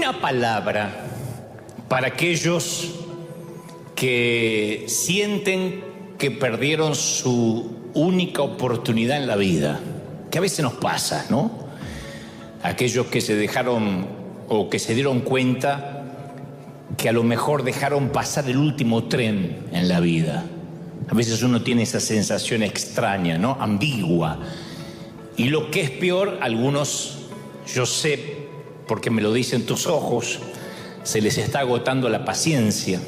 Una palabra para aquellos que sienten que perdieron su única oportunidad en la vida, que a veces nos pasa, ¿no? Aquellos que se dejaron o que se dieron cuenta que a lo mejor dejaron pasar el último tren en la vida. A veces uno tiene esa sensación extraña, ¿no? Ambigua. Y lo que es peor, algunos, yo sé, porque me lo dicen tus ojos, se les está agotando la paciencia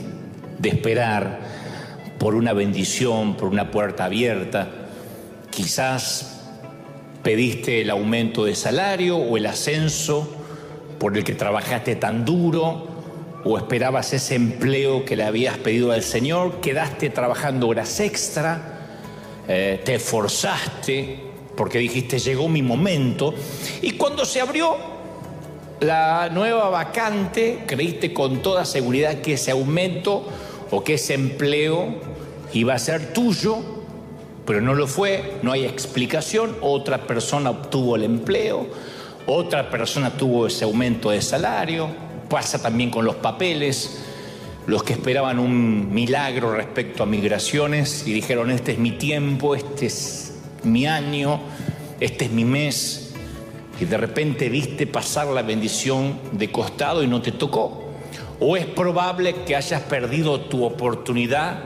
de esperar por una bendición, por una puerta abierta. Quizás pediste el aumento de salario o el ascenso por el que trabajaste tan duro, o esperabas ese empleo que le habías pedido al Señor, quedaste trabajando horas extra, te esforzaste porque dijiste llegó mi momento, y cuando se abrió la nueva vacante creíste con toda seguridad que ese aumento o que ese empleo iba a ser tuyo, pero no lo fue, no hay explicación. Otra persona obtuvo el empleo, otra persona tuvo ese aumento de salario. Pasa también con los papeles. Los que esperaban un milagro respecto a migraciones y dijeron este es mi tiempo, este es mi año, este es mi mes, y de repente viste pasar la bendición de costado y no te tocó. O es probable que hayas perdido tu oportunidad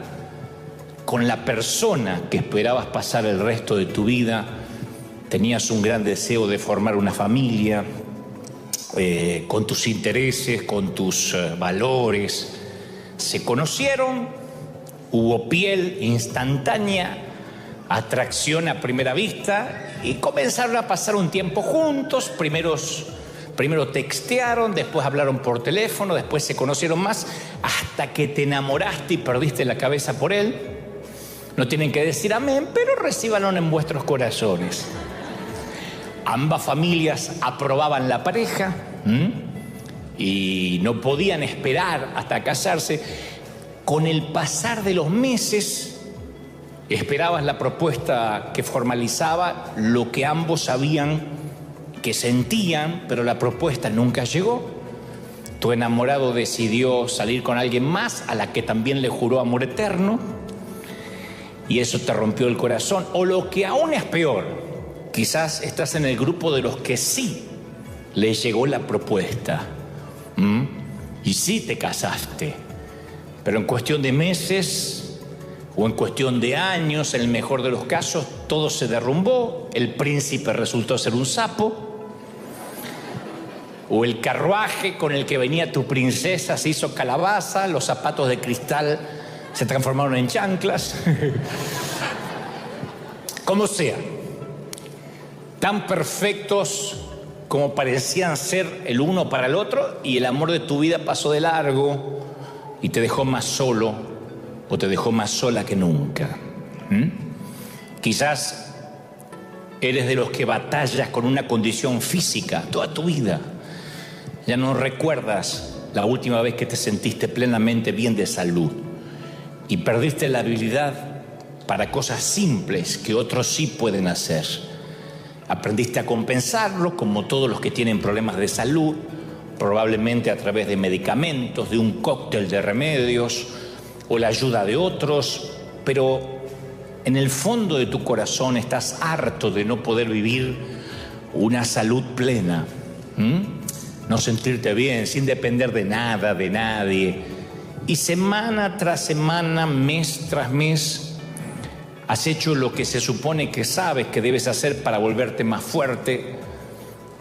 con la persona que esperabas pasar el resto de tu vida. Tenías un gran deseo de formar una familia, con tus intereses, con tus valores. Se conocieron, hubo piel instantánea, atracción a primera vista, y comenzaron a pasar un tiempo juntos. Primero textearon, después hablaron por teléfono, después se conocieron más, hasta que te enamoraste y perdiste la cabeza por él. No tienen que decir amén, pero recíbanlo en vuestros corazones. Ambas familias aprobaban la pareja y no podían esperar hasta casarse. Con el pasar de los meses, esperabas la propuesta que formalizaba lo que ambos sabían que sentían, pero la propuesta nunca llegó. Tu enamorado decidió salir con alguien más, a la que también le juró amor eterno, y eso te rompió el corazón. O lo que aún es peor, quizás estás en el grupo de los que sí les llegó la propuesta, y sí te casaste, pero en cuestión de meses o en cuestión de años, en el mejor de los casos, todo se derrumbó. El príncipe resultó ser un sapo, o el carruaje con el que venía tu princesa se hizo calabaza, los zapatos de cristal se transformaron en chanclas. Como sea, tan perfectos como parecían ser el uno para el otro, y el amor de tu vida pasó de largo y te dejó más solo o te dejó más sola que nunca. Quizás eres de los que batallas con una condición física toda tu vida. Ya no recuerdas la última vez que te sentiste plenamente bien de salud, y perdiste la habilidad para cosas simples que otros sí pueden hacer. Aprendiste a compensarlo, como todos los que tienen problemas de salud, probablemente a través de medicamentos, de un cóctel de remedios o la ayuda de otros, pero en el fondo de tu corazón estás harto de no poder vivir una salud plena, no sentirte bien, sin depender de nada, de nadie. Y semana tras semana, mes tras mes, has hecho lo que se supone que sabes que debes hacer para volverte más fuerte: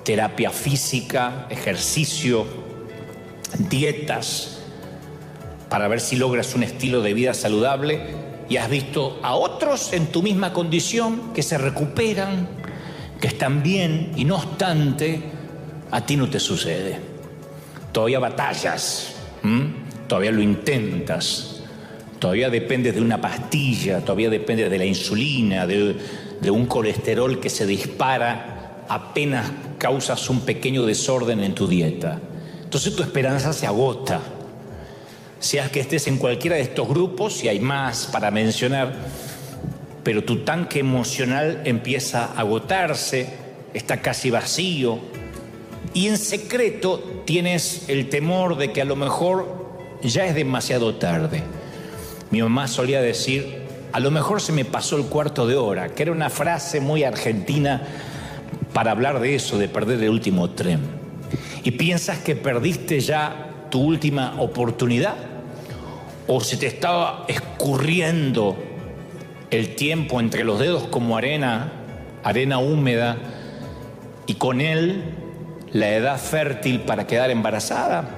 terapia física, ejercicio, dietas, para ver si logras un estilo de vida saludable, y has visto a otros en tu misma condición que se recuperan, que están bien, y no obstante, a ti no te sucede. Todavía batallas, todavía lo intentas, todavía dependes de una pastilla, todavía dependes de la insulina, de un colesterol que se dispara apenas causas un pequeño desorden en tu dieta. Entonces tu esperanza se agota. Seas que estés en cualquiera de estos grupos, y hay más para mencionar, pero tu tanque emocional empieza a agotarse, está casi vacío, y en secreto tienes el temor de que a lo mejor ya es demasiado tarde. Mi mamá solía decir, a lo mejor se me pasó el cuarto de hora, que era una frase muy argentina para hablar de eso, de perder el último tren. ¿Y piensas que perdiste ya tu última oportunidad? ¿O se te estaba escurriendo el tiempo entre los dedos como arena húmeda, y con él la edad fértil para quedar embarazada?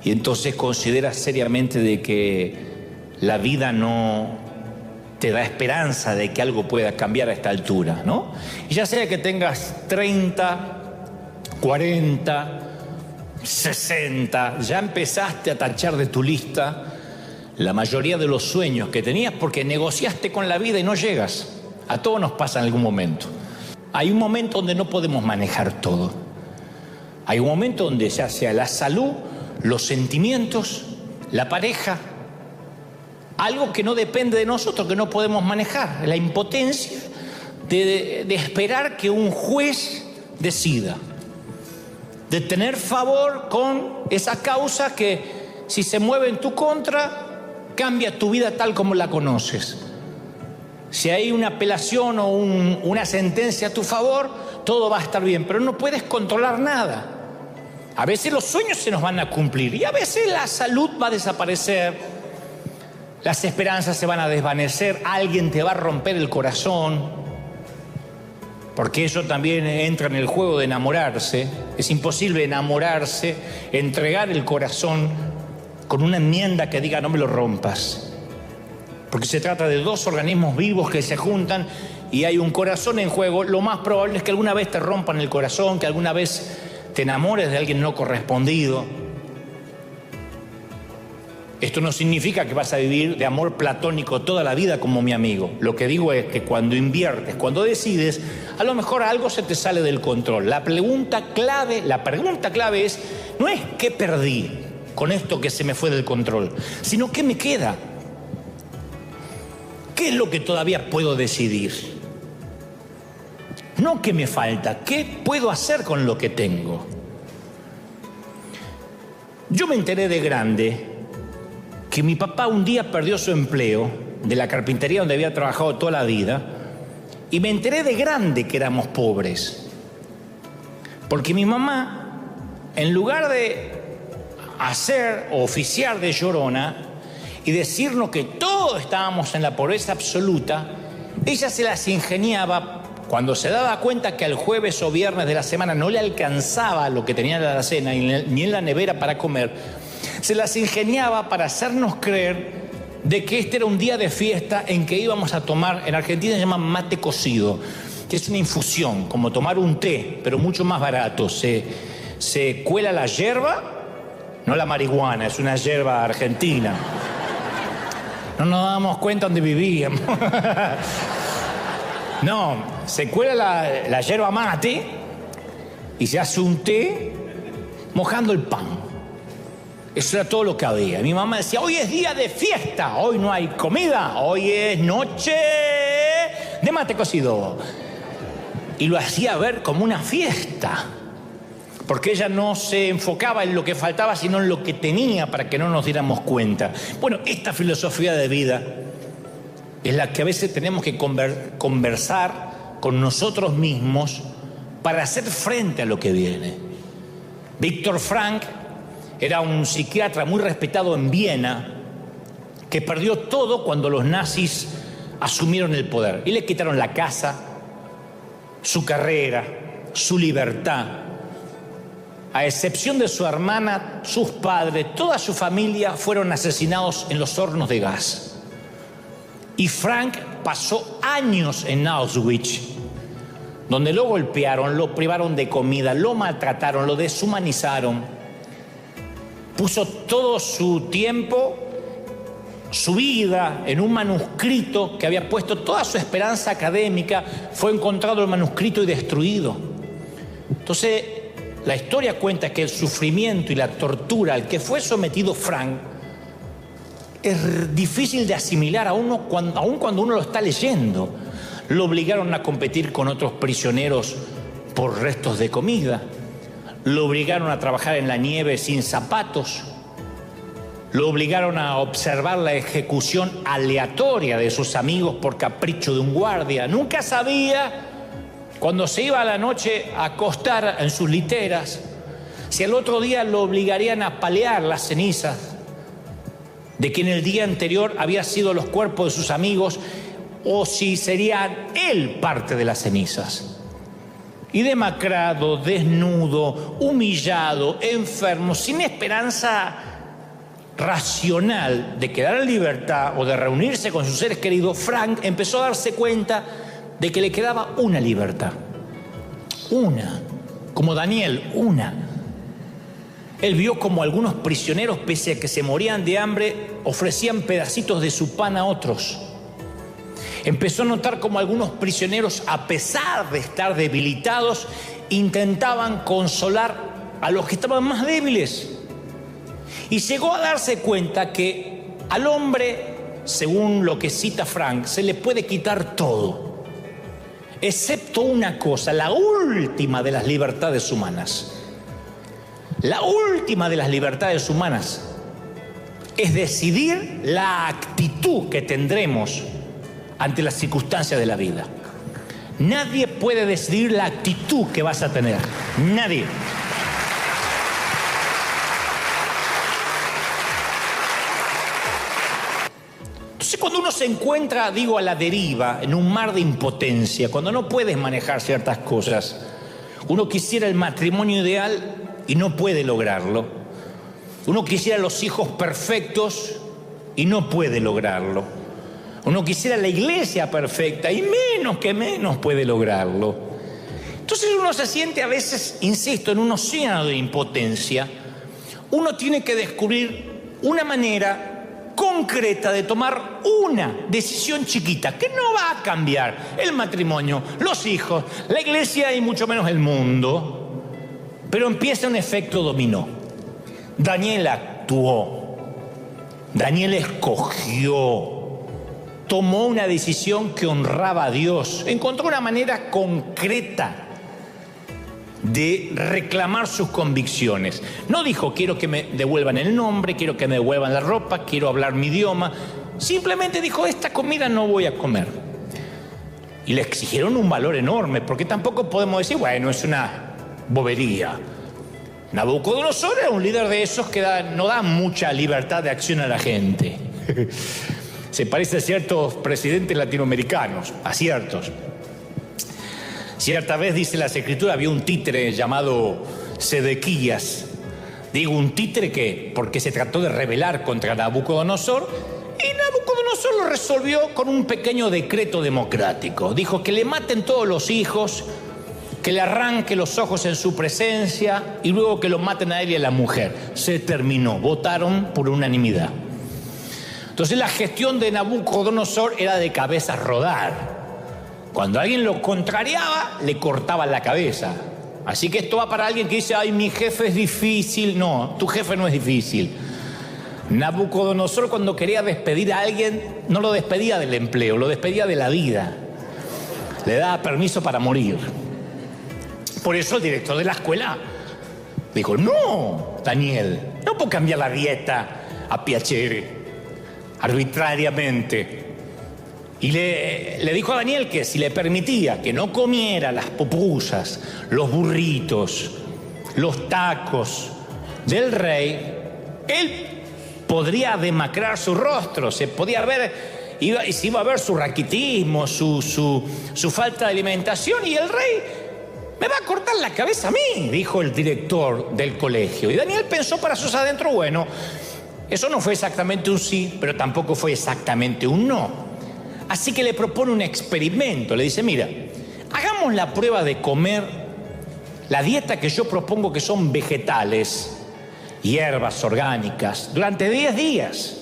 Y entonces consideras seriamente de que la vida no te da esperanza de que algo pueda cambiar a esta altura, ¿no? Y ya sea que tengas 30, 40, 60, ya empezaste a tachar de tu lista la mayoría de los sueños que tenías porque negociaste con la vida y no llegas. A todos nos pasa en algún momento. Hay un momento donde no podemos manejar todo. Hay un momento donde ya sea la salud, los sentimientos, la pareja, algo que no depende de nosotros, que no podemos manejar, la impotencia de esperar que un juez decida, de tener favor con esa causa que si se mueve en tu contra, cambia tu vida tal como la conoces. Si hay una apelación o una sentencia a tu favor, todo va a estar bien, pero no puedes controlar nada. A veces los sueños se nos van a cumplir y a veces la salud va a desaparecer. Las esperanzas se van a desvanecer, alguien te va a romper el corazón, porque eso también entra en el juego de enamorarse. Es imposible enamorarse, entregar el corazón con una enmienda que diga no me lo rompas, porque se trata de dos organismos vivos que se juntan y hay un corazón en juego. Lo más probable es que alguna vez te rompan el corazón, que alguna vez te enamores de alguien no correspondido. Esto no significa que vas a vivir de amor platónico toda la vida como mi amigo. Lo que digo es que cuando inviertes, cuando decides, a lo mejor algo se te sale del control. La pregunta clave es, no es qué perdí con esto que se me fue del control, sino qué me queda. ¿Qué es lo que todavía puedo decidir? No qué me falta, qué puedo hacer con lo que tengo. Yo me enteré de grande que mi papá un día perdió su empleo de la carpintería donde había trabajado toda la vida, y me enteré de grande que éramos pobres. Porque mi mamá, en lugar de hacer o oficiar de llorona y decirnos que todos estábamos en la pobreza absoluta, ella se las ingeniaba cuando se daba cuenta que al jueves o viernes de la semana no le alcanzaba lo que tenía en la cena ni en la nevera para comer. Se las ingeniaba para hacernos creer de que este era un día de fiesta en que íbamos a tomar, en Argentina se llama mate cocido, que es una infusión, como tomar un té, pero mucho más barato. Se cuela la yerba, no la marihuana, es una yerba argentina. No nos dábamos cuenta dónde vivíamos. No, se cuela la yerba mate y se hace un té mojando el pan. Eso era todo lo que había. Mi mamá decía, hoy es día de fiesta, hoy no hay comida, hoy es noche de mate cocido. Y lo hacía ver como una fiesta, porque ella no se enfocaba en lo que faltaba, sino en lo que tenía para que no nos diéramos cuenta. Bueno, esta filosofía de vida es la que a veces tenemos que conversar con nosotros mismos para hacer frente a lo que viene. Viktor Frankl era un psiquiatra muy respetado en Viena que perdió todo cuando los nazis asumieron el poder y le quitaron la casa, su carrera, su libertad. A excepción de su hermana, sus padres, toda su familia fueron asesinados en los hornos de gas. Y Frank pasó años en Auschwitz, donde lo golpearon, lo privaron de comida, lo maltrataron, lo deshumanizaron. Puso todo su tiempo, su vida, en un manuscrito que había puesto toda su esperanza académica. Fue encontrado el manuscrito y destruido. Entonces, la historia cuenta que el sufrimiento y la tortura al que fue sometido Frank es difícil de asimilar aún cuando uno lo está leyendo. Lo obligaron a competir con otros prisioneros por restos de comida. lo obligaron a trabajar en la nieve sin zapatos, lo obligaron a observar la ejecución aleatoria de sus amigos por capricho de un guardia. Nunca sabía, cuando se iba a la noche a acostar en sus literas, si al otro día lo obligarían a palear las cenizas de quien el día anterior había sido los cuerpos de sus amigos, o si serían él parte de las cenizas. Y demacrado, desnudo, humillado, enfermo, sin esperanza racional de quedar en libertad o de reunirse con sus seres queridos, Frank empezó a darse cuenta de que le quedaba una libertad. Una. Como Daniel, una. Él vio como algunos prisioneros, pese a que se morían de hambre, ofrecían pedacitos de su pan a otros. Empezó a notar como algunos prisioneros, a pesar de estar debilitados, intentaban consolar a los que estaban más débiles. Y llegó a darse cuenta que al hombre, según lo que cita Frank, se le puede quitar todo, excepto una cosa, la última de las libertades humanas. La última de las libertades humanas es decidir la actitud que tendremos ante las circunstancias de la vida. Nadie puede decidir la actitud que vas a tener. Nadie. Entonces, cuando uno se encuentra, digo, a la deriva, en un mar de impotencia, cuando no puedes manejar ciertas cosas, uno quisiera el matrimonio ideal y no puede lograrlo. Uno quisiera los hijos perfectos y no puede lograrlo. Uno quisiera la iglesia perfecta y menos puede lograrlo. Entonces uno se siente a veces, insisto, en un océano de impotencia. Uno tiene que descubrir una manera concreta de tomar una decisión chiquita que no va a cambiar el matrimonio, los hijos, la iglesia y mucho menos el mundo, pero empieza un efecto dominó. Daniel actuó, Daniel escogió, tomó una decisión que honraba a Dios, encontró una manera concreta de reclamar sus convicciones. No dijo, quiero que me devuelvan el nombre, quiero que me devuelvan la ropa, quiero hablar mi idioma. Simplemente dijo, esta comida no voy a comer. Y le exigieron un valor enorme, porque tampoco podemos decir, bueno, es una bobería. Nabucodonosor era un líder de esos que no da mucha libertad de acción a la gente. Se parece a ciertos presidentes latinoamericanos, a ciertos. Cierta vez, dice las Escrituras, había un títere llamado Sedequías. Digo un títere que, porque se trató de rebelar contra Nabucodonosor, y Nabucodonosor lo resolvió con un pequeño decreto democrático. Dijo que le maten todos los hijos, que le arranque los ojos en su presencia y luego que lo maten a él y a la mujer. Se terminó, votaron por unanimidad. Entonces la gestión de Nabucodonosor era de cabeza rodar. Cuando alguien lo contrariaba, le cortaban la cabeza. Así que esto va para alguien que dice, ay, mi jefe es difícil. No, tu jefe no es difícil. Nabucodonosor, cuando quería despedir a alguien, no lo despedía del empleo, lo despedía de la vida. Le daba permiso para morir. Por eso el director de la escuela dijo, no, Daniel, no puedo cambiar la dieta a piacere, arbitrariamente. Y le dijo a Daniel que si le permitía que no comiera las pupusas, los burritos, los tacos del rey, él podría demacrar su rostro, se podía ver, se iba a ver su raquitismo, su falta de alimentación, y el rey me va a cortar la cabeza a mí, dijo el director del colegio. Y Daniel pensó para sus adentros, bueno, eso no fue exactamente un sí, pero tampoco fue exactamente un no. Así que le propone un experimento. Le dice, mira, hagamos la prueba de comer la dieta que yo propongo, que son vegetales, hierbas orgánicas, durante 10 días.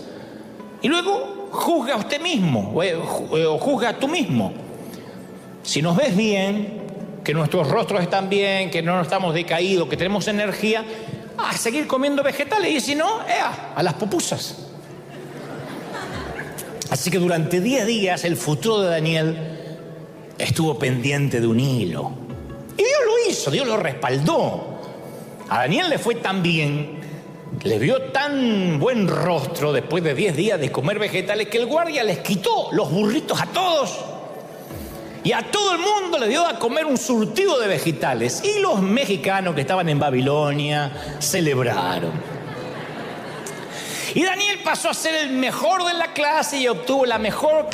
Y luego juzga a usted mismo, o juzga a tú mismo. Si nos ves bien, que nuestros rostros están bien, que no estamos decaídos, que tenemos energía, a seguir comiendo vegetales. Y si no, a las pupusas. Así que durante 10 días el futuro de Daniel estuvo pendiente de un hilo. Y Dios lo hizo, Dios lo respaldó. A Daniel le fue tan bien, le vio tan buen rostro después de 10 días de comer vegetales, que el guardia les quitó los burritos a todos. Y a todo el mundo le dio a comer un surtido de vegetales. Y los mexicanos que estaban en Babilonia celebraron. Y Daniel pasó a ser el mejor de la clase y obtuvo la mejor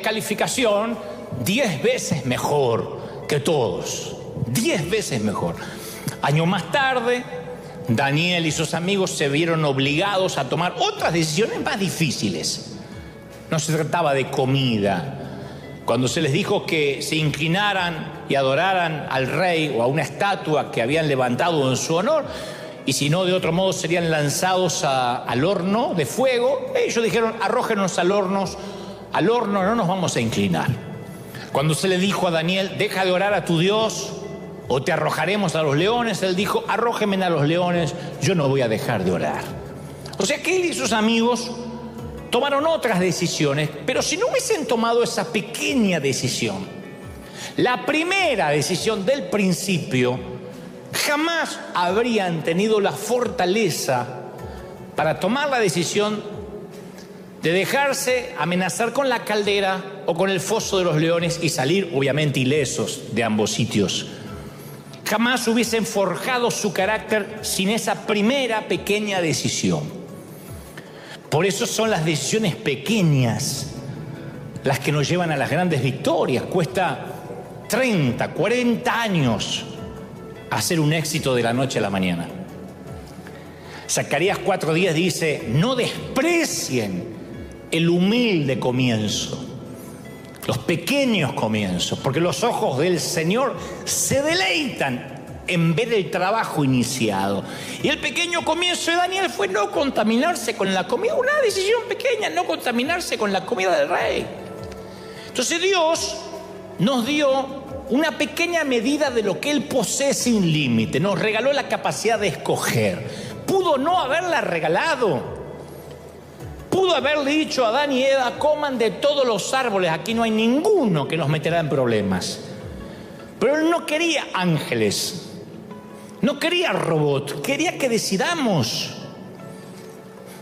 calificación, 10 veces mejor que todos. 10 veces mejor. Años más tarde, Daniel y sus amigos se vieron obligados a tomar otras decisiones más difíciles. No se trataba de comida. Cuando se les dijo que se inclinaran y adoraran al rey o a una estatua que habían levantado en su honor, y si no, de otro modo serían lanzados al horno de fuego, ellos dijeron: arrójenos al horno no nos vamos a inclinar. Cuando se le dijo a Daniel: deja de orar a tu Dios o te arrojaremos a los leones, él dijo: arrójenme a los leones, yo no voy a dejar de orar. O sea que él y sus amigos tomaron otras decisiones, pero si no hubiesen tomado esa pequeña decisión, la primera decisión del principio, jamás habrían tenido la fortaleza para tomar la decisión de dejarse amenazar con la caldera o con el foso de los leones y salir obviamente ilesos de ambos sitios. Jamás hubiesen forjado su carácter sin esa primera pequeña decisión. Por eso son las decisiones pequeñas las que nos llevan a las grandes victorias. Cuesta 30, 40 años hacer un éxito de la noche a la mañana. Zacarías 4:10 dice: no desprecien el humilde comienzo, los pequeños comienzos, porque los ojos del Señor se deleitan en ver el trabajo iniciado. Y el pequeño comienzo de Daniel fue no contaminarse con la comida, una decisión pequeña, no contaminarse con la comida del rey. Entonces Dios nos dio una pequeña medida de lo que Él posee sin límite, nos regaló la capacidad de escoger. Pudo no haberla regalado, pudo haberle dicho a Adán y Eva: coman de todos los árboles, aquí no hay ninguno que nos meterá en problemas. Pero Él no quería ángeles, no quería robot, quería que decidamos.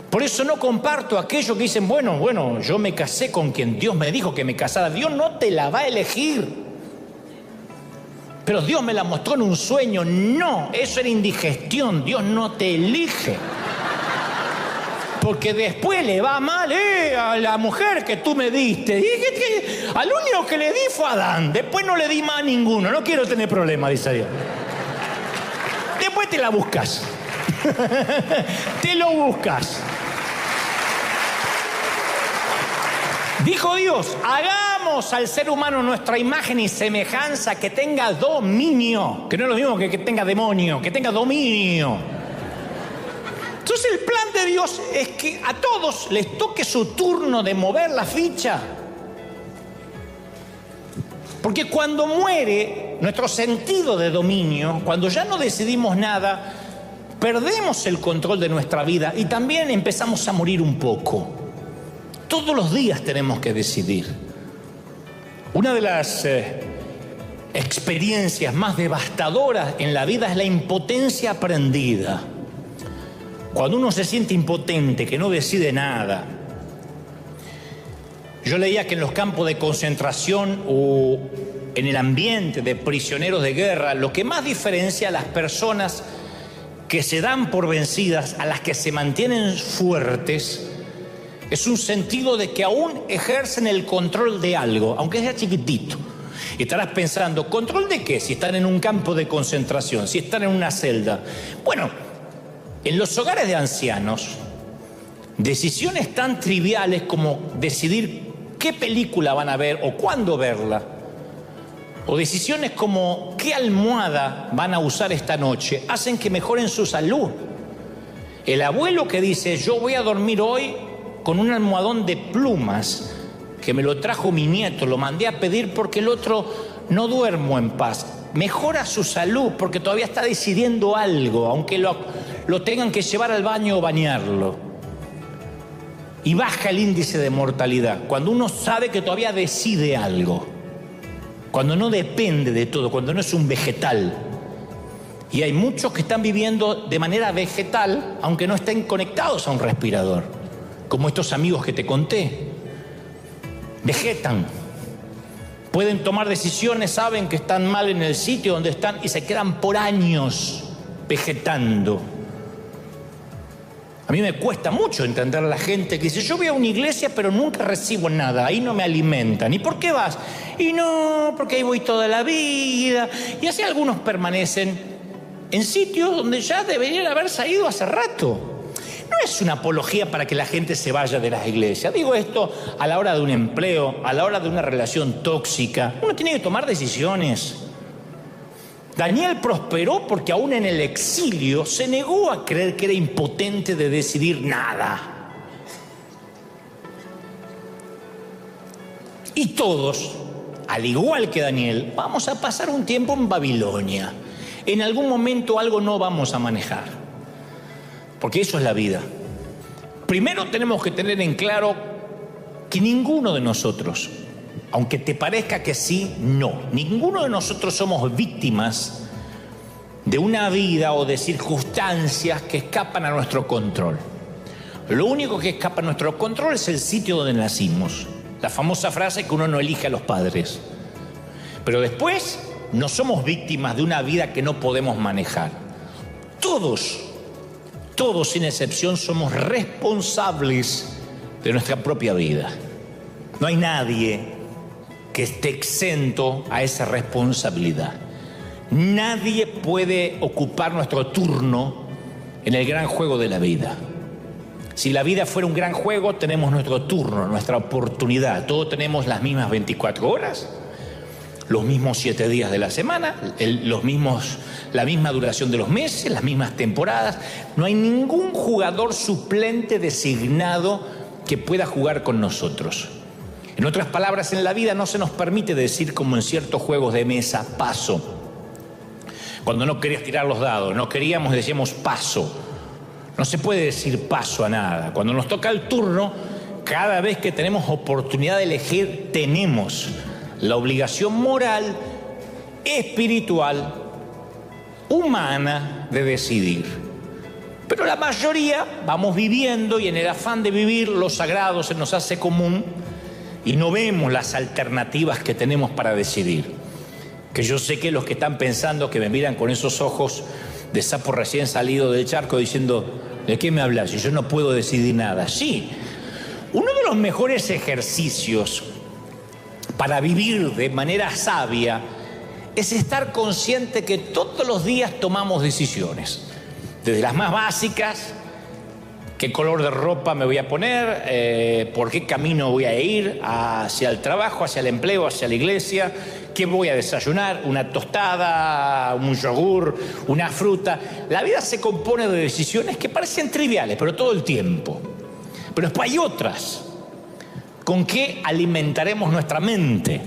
Por eso no comparto aquellos que dicen: bueno, yo me casé con quien Dios me dijo que me casara. Dios no te la va a elegir, pero Dios me la mostró en un sueño. No, eso era indigestión. Dios no te elige, porque después le va mal a la mujer que tú me diste. Y al único que le di fue a Adán, después no le di más a ninguno. No quiero tener problemas, dice Dios. Después te la buscas. Te lo buscas. Dijo Dios: hagamos al ser humano nuestra imagen y semejanza, que tenga dominio. Que no es lo mismo que tenga demonio, que tenga dominio. Entonces el plan de Dios es que a todos les toque su turno de mover la ficha. Porque cuando muere nuestro sentido de dominio, cuando ya no decidimos nada, perdemos el control de nuestra vida y también empezamos a morir un poco. Todos los días tenemos que decidir. Una de las experiencias más devastadoras en la vida es la impotencia aprendida. Cuando uno se siente impotente, que no decide nada. Yo leía que en los campos de concentración o en el ambiente de prisioneros de guerra, lo que más diferencia a las personas que se dan por vencidas, a las que se mantienen fuertes, es un sentido de que aún ejercen el control de algo, aunque sea chiquitito. Y estarás pensando: ¿control de qué? Si están en un campo de concentración, si están en una celda. Bueno, en los hogares de ancianos, decisiones tan triviales como decidir qué película van a ver o cuándo verla, o decisiones como qué almohada van a usar esta noche, hacen que mejoren su salud. El abuelo que dice: yo voy a dormir hoy con un almohadón de plumas que me lo trajo mi nieto, lo mandé a pedir porque el otro no duermo en paz. Mejora su salud porque todavía está decidiendo algo, aunque lo tengan que llevar al baño o bañarlo. Y baja el índice de mortalidad cuando uno sabe que todavía decide algo, cuando no depende de todo, cuando no es un vegetal. Y hay muchos que están viviendo de manera vegetal, aunque no estén conectados a un respirador, como estos amigos que te conté. Vegetan. Pueden tomar decisiones, saben que están mal en el sitio donde están y se quedan por años vegetando. A mí me cuesta mucho entender a la gente que dice, yo voy a una iglesia pero nunca recibo nada, ahí no me alimentan. ¿Y por qué vas? Y no, porque ahí voy toda la vida. Y así algunos permanecen en sitios donde ya deberían haberse ido hace rato. No es una apología para que la gente se vaya de las iglesias. Digo esto a la hora de un empleo, a la hora de una relación tóxica. Uno tiene que tomar decisiones. Daniel prosperó porque aún en el exilio se negó a creer que era impotente de decidir nada. Y todos, al igual que Daniel, vamos a pasar un tiempo en Babilonia. En algún momento algo no vamos a manejar. Porque eso es la vida. Primero tenemos que tener en claro que ninguno de nosotros, aunque te parezca que sí, no. Ninguno de nosotros somos víctimas de una vida o de circunstancias que escapan a nuestro control. Lo único que escapa a nuestro control es el sitio donde nacimos. La famosa frase que uno no elige a los padres. Pero después no somos víctimas de una vida que no podemos manejar. Todos sin excepción somos responsables de nuestra propia vida. No hay nadie que esté exento a esa responsabilidad. Nadie puede ocupar nuestro turno en el gran juego de la vida. Si la vida fuera un gran juego, tenemos nuestro turno, nuestra oportunidad. Todos tenemos las mismas 24 horas, los mismos 7 días de la semana, la misma duración de los meses, las mismas temporadas. No hay ningún jugador suplente designado que pueda jugar con nosotros. En otras palabras, en la vida no se nos permite decir, como en ciertos juegos de mesa, paso. Cuando no querías tirar los dados, no queríamos, decíamos paso. No se puede decir paso a nada. Cuando nos toca el turno, cada vez que tenemos oportunidad de elegir, tenemos la obligación moral, espiritual, humana de decidir. Pero la mayoría vamos viviendo y en el afán de vivir lo sagrado se nos hace común y no vemos las alternativas que tenemos para decidir. Que yo sé que los que están pensando, que me miran con esos ojos de sapo recién salido del charco diciendo, ¿de qué me hablas? Y yo no puedo decidir nada. Sí, uno de los mejores ejercicios para vivir de manera sabia es estar consciente que todos los días tomamos decisiones. Desde las más básicas, qué color de ropa me voy a poner, por qué camino voy a ir hacia el trabajo, hacia el empleo, hacia la iglesia, qué voy a desayunar, una tostada, un yogur, una fruta. La vida se compone de decisiones que parecen triviales, pero todo el tiempo. Pero después hay otras. ¿Con qué alimentaremos nuestra mente?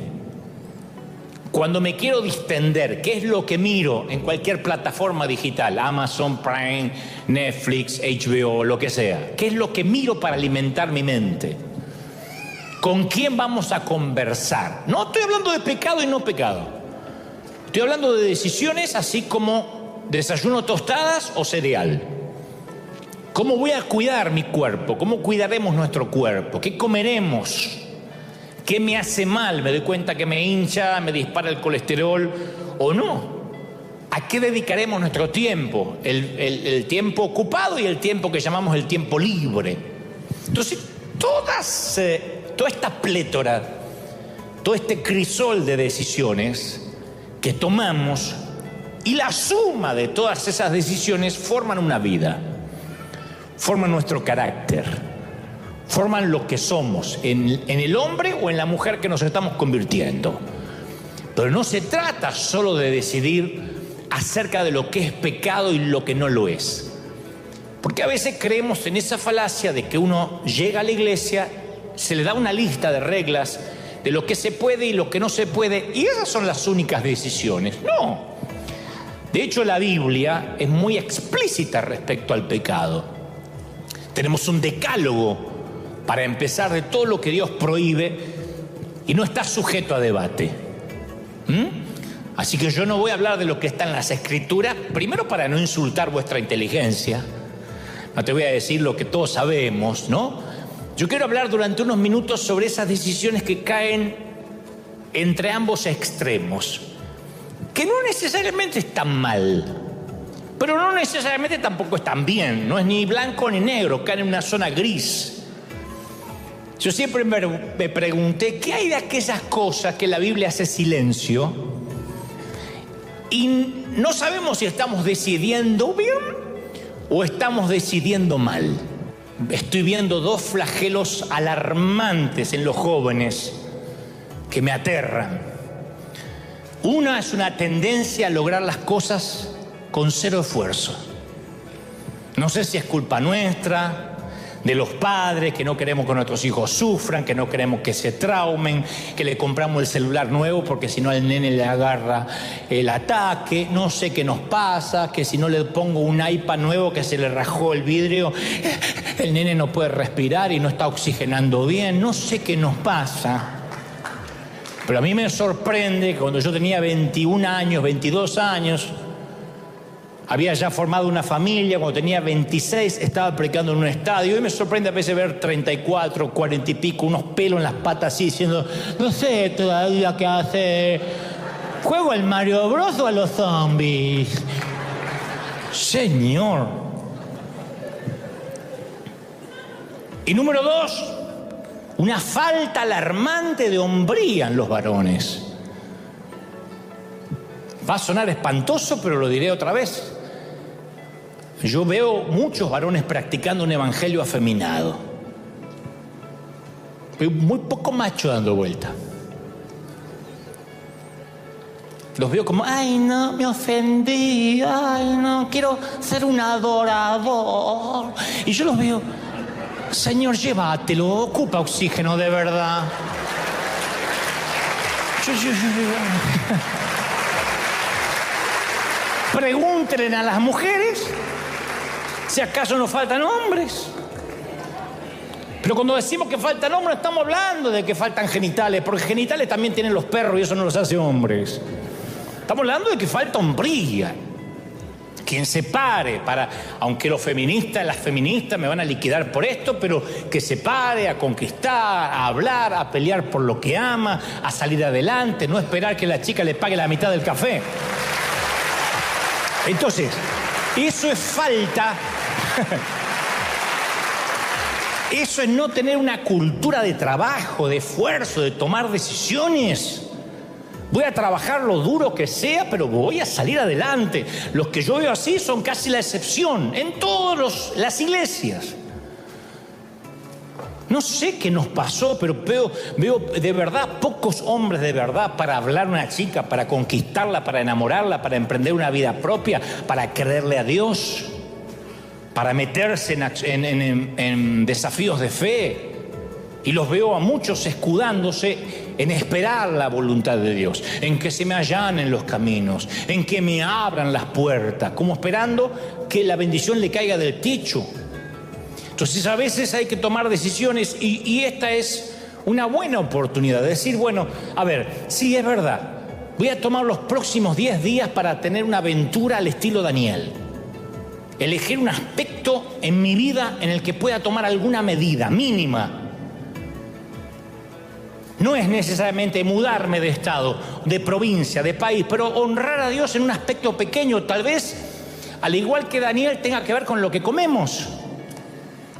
Cuando me quiero distender, ¿qué es lo que miro en cualquier plataforma digital? Amazon Prime, Netflix, HBO, lo que sea. ¿Qué es lo que miro para alimentar mi mente? ¿Con quién vamos a conversar? No estoy hablando de pecado y no pecado. Estoy hablando de decisiones así como desayuno tostadas o cereal. ¿Cómo voy a cuidar mi cuerpo? ¿Cómo cuidaremos nuestro cuerpo? ¿Qué comeremos? ¿Qué me hace mal? ¿Me doy cuenta que me hincha, me dispara el colesterol o no? ¿A qué dedicaremos nuestro tiempo? El tiempo ocupado y el tiempo que llamamos el tiempo libre. Entonces, toda esta plétora, todo este crisol de decisiones que tomamos y la suma de todas esas decisiones forman una vida. Forman nuestro carácter, forman lo que somos en el hombre o en la mujer que nos estamos convirtiendo. Pero no se trata solo de decidir acerca de lo que es pecado y lo que no lo es. Porque a veces creemos en esa falacia de que uno llega a la iglesia, se le da una lista de reglas de lo que se puede y lo que no se puede, y esas son las únicas decisiones. No. De hecho, la Biblia es muy explícita respecto al pecado. Tenemos un decálogo para empezar de todo lo que Dios prohíbe y no está sujeto a debate. Así que yo no voy a hablar de lo que está en las Escrituras, primero para no insultar vuestra inteligencia. No te voy a decir lo que todos sabemos, ¿no? Yo quiero hablar durante unos minutos sobre esas decisiones que caen entre ambos extremos, que no necesariamente están mal, pero no necesariamente tampoco están bien. No es ni blanco ni negro, caen en una zona gris. Yo siempre me pregunté, ¿qué hay de aquellas cosas que la Biblia hace silencio? Y no sabemos si estamos decidiendo bien o estamos decidiendo mal. Estoy viendo dos flagelos alarmantes en los jóvenes que me aterran. Una es una tendencia a lograr las cosas con cero esfuerzo. No sé si es culpa nuestra, de los padres, que no queremos que nuestros hijos sufran, que no queremos que se traumen, que le compramos el celular nuevo porque si no al nene le agarra el ataque. No sé qué nos pasa, que si no le pongo un iPad nuevo que se le rajó el vidrio, el nene no puede respirar y no está oxigenando bien. No sé qué nos pasa. Pero a mí me sorprende que cuando yo tenía 21 años, 22 años, había ya formado una familia. Cuando tenía 26 estaba predicando en un estadio y me sorprende a veces ver 34, 40 y pico, unos pelos en las patas así diciendo, no sé todavía qué hacer, ¿juego al Mario Bros o a los zombies? Señor. Y número 2, una falta alarmante de hombría en los varones. Va a sonar espantoso, pero lo diré otra vez. Yo veo muchos varones practicando un evangelio afeminado. Veo muy poco macho dando vuelta. Los veo como, ay no, me ofendí, ay no, quiero ser un adorador. Y yo los veo, Señor, llévatelo, ocupa oxígeno de verdad. Pregúntenle a las mujeres si acaso nos faltan hombres. Pero cuando decimos que faltan hombres, estamos hablando de que faltan genitales, porque genitales también tienen los perros y eso no los hace hombres. Estamos hablando de que falta hombría. Quien se pare para, aunque los feministas, las feministas me van a liquidar por esto, pero que se pare a conquistar, a hablar, a pelear por lo que ama, a salir adelante, no esperar que la chica le pague la mitad del café. Entonces, eso es falta. Eso es no tener una cultura de trabajo, de esfuerzo, de tomar decisiones. Voy a trabajar lo duro que sea, pero voy a salir adelante. Los que yo veo así son casi la excepción en todas las iglesias. No sé qué nos pasó, pero veo de verdad pocos hombres de verdad para hablar a una chica, para conquistarla, para enamorarla, para emprender una vida propia, para creerle a Dios, para meterse en desafíos de fe. Y los veo a muchos escudándose en esperar la voluntad de Dios, en que se me allanen los caminos, en que me abran las puertas, como esperando que la bendición le caiga del techo. Entonces a veces hay que tomar decisiones y esta es una buena oportunidad de decir, bueno, a ver, sí es verdad, voy a tomar los próximos 10 días para tener una aventura al estilo Daniel. Elegir un aspecto en mi vida en el que pueda tomar alguna medida mínima. No es necesariamente mudarme de estado, de provincia, de país, pero honrar a Dios en un aspecto pequeño, tal vez, al igual que Daniel, tenga que ver con lo que comemos.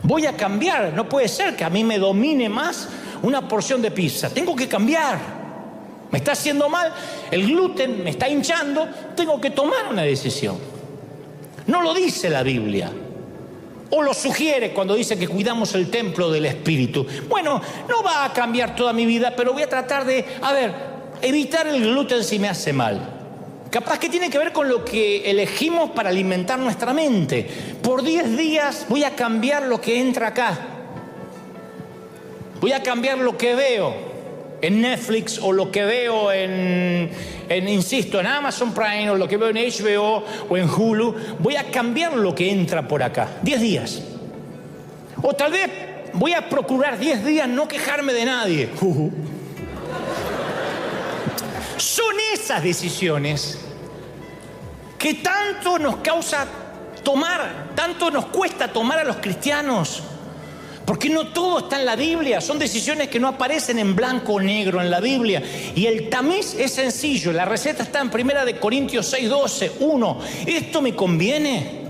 Voy a cambiar, no puede ser que a mí me domine más una porción de pizza. Tengo que cambiar. Me está haciendo mal, el gluten me está hinchando, tengo que tomar una decisión. No lo dice la Biblia. O lo sugiere cuando dice que cuidamos el templo del Espíritu. Bueno, no va a cambiar toda mi vida, pero voy a tratar de, evitar el gluten si me hace mal. Capaz que tiene que ver con lo que elegimos para alimentar nuestra mente. Por 10 días voy a cambiar lo que entra acá. Voy a cambiar lo que veo en Netflix o lo que veo insisto, en Amazon Prime o lo que veo en HBO o en Hulu. Voy a cambiar lo que entra por acá. 10 días. O tal vez voy a procurar 10 días no quejarme de nadie. Son esas decisiones que tanto nos causa tomar, tanto nos cuesta tomar a los cristianos. Porque no todo está en la Biblia, son decisiones que no aparecen en blanco o negro en la Biblia. Y el tamiz es sencillo, la receta está en 1 Corintios 6:12, 1. Esto me conviene.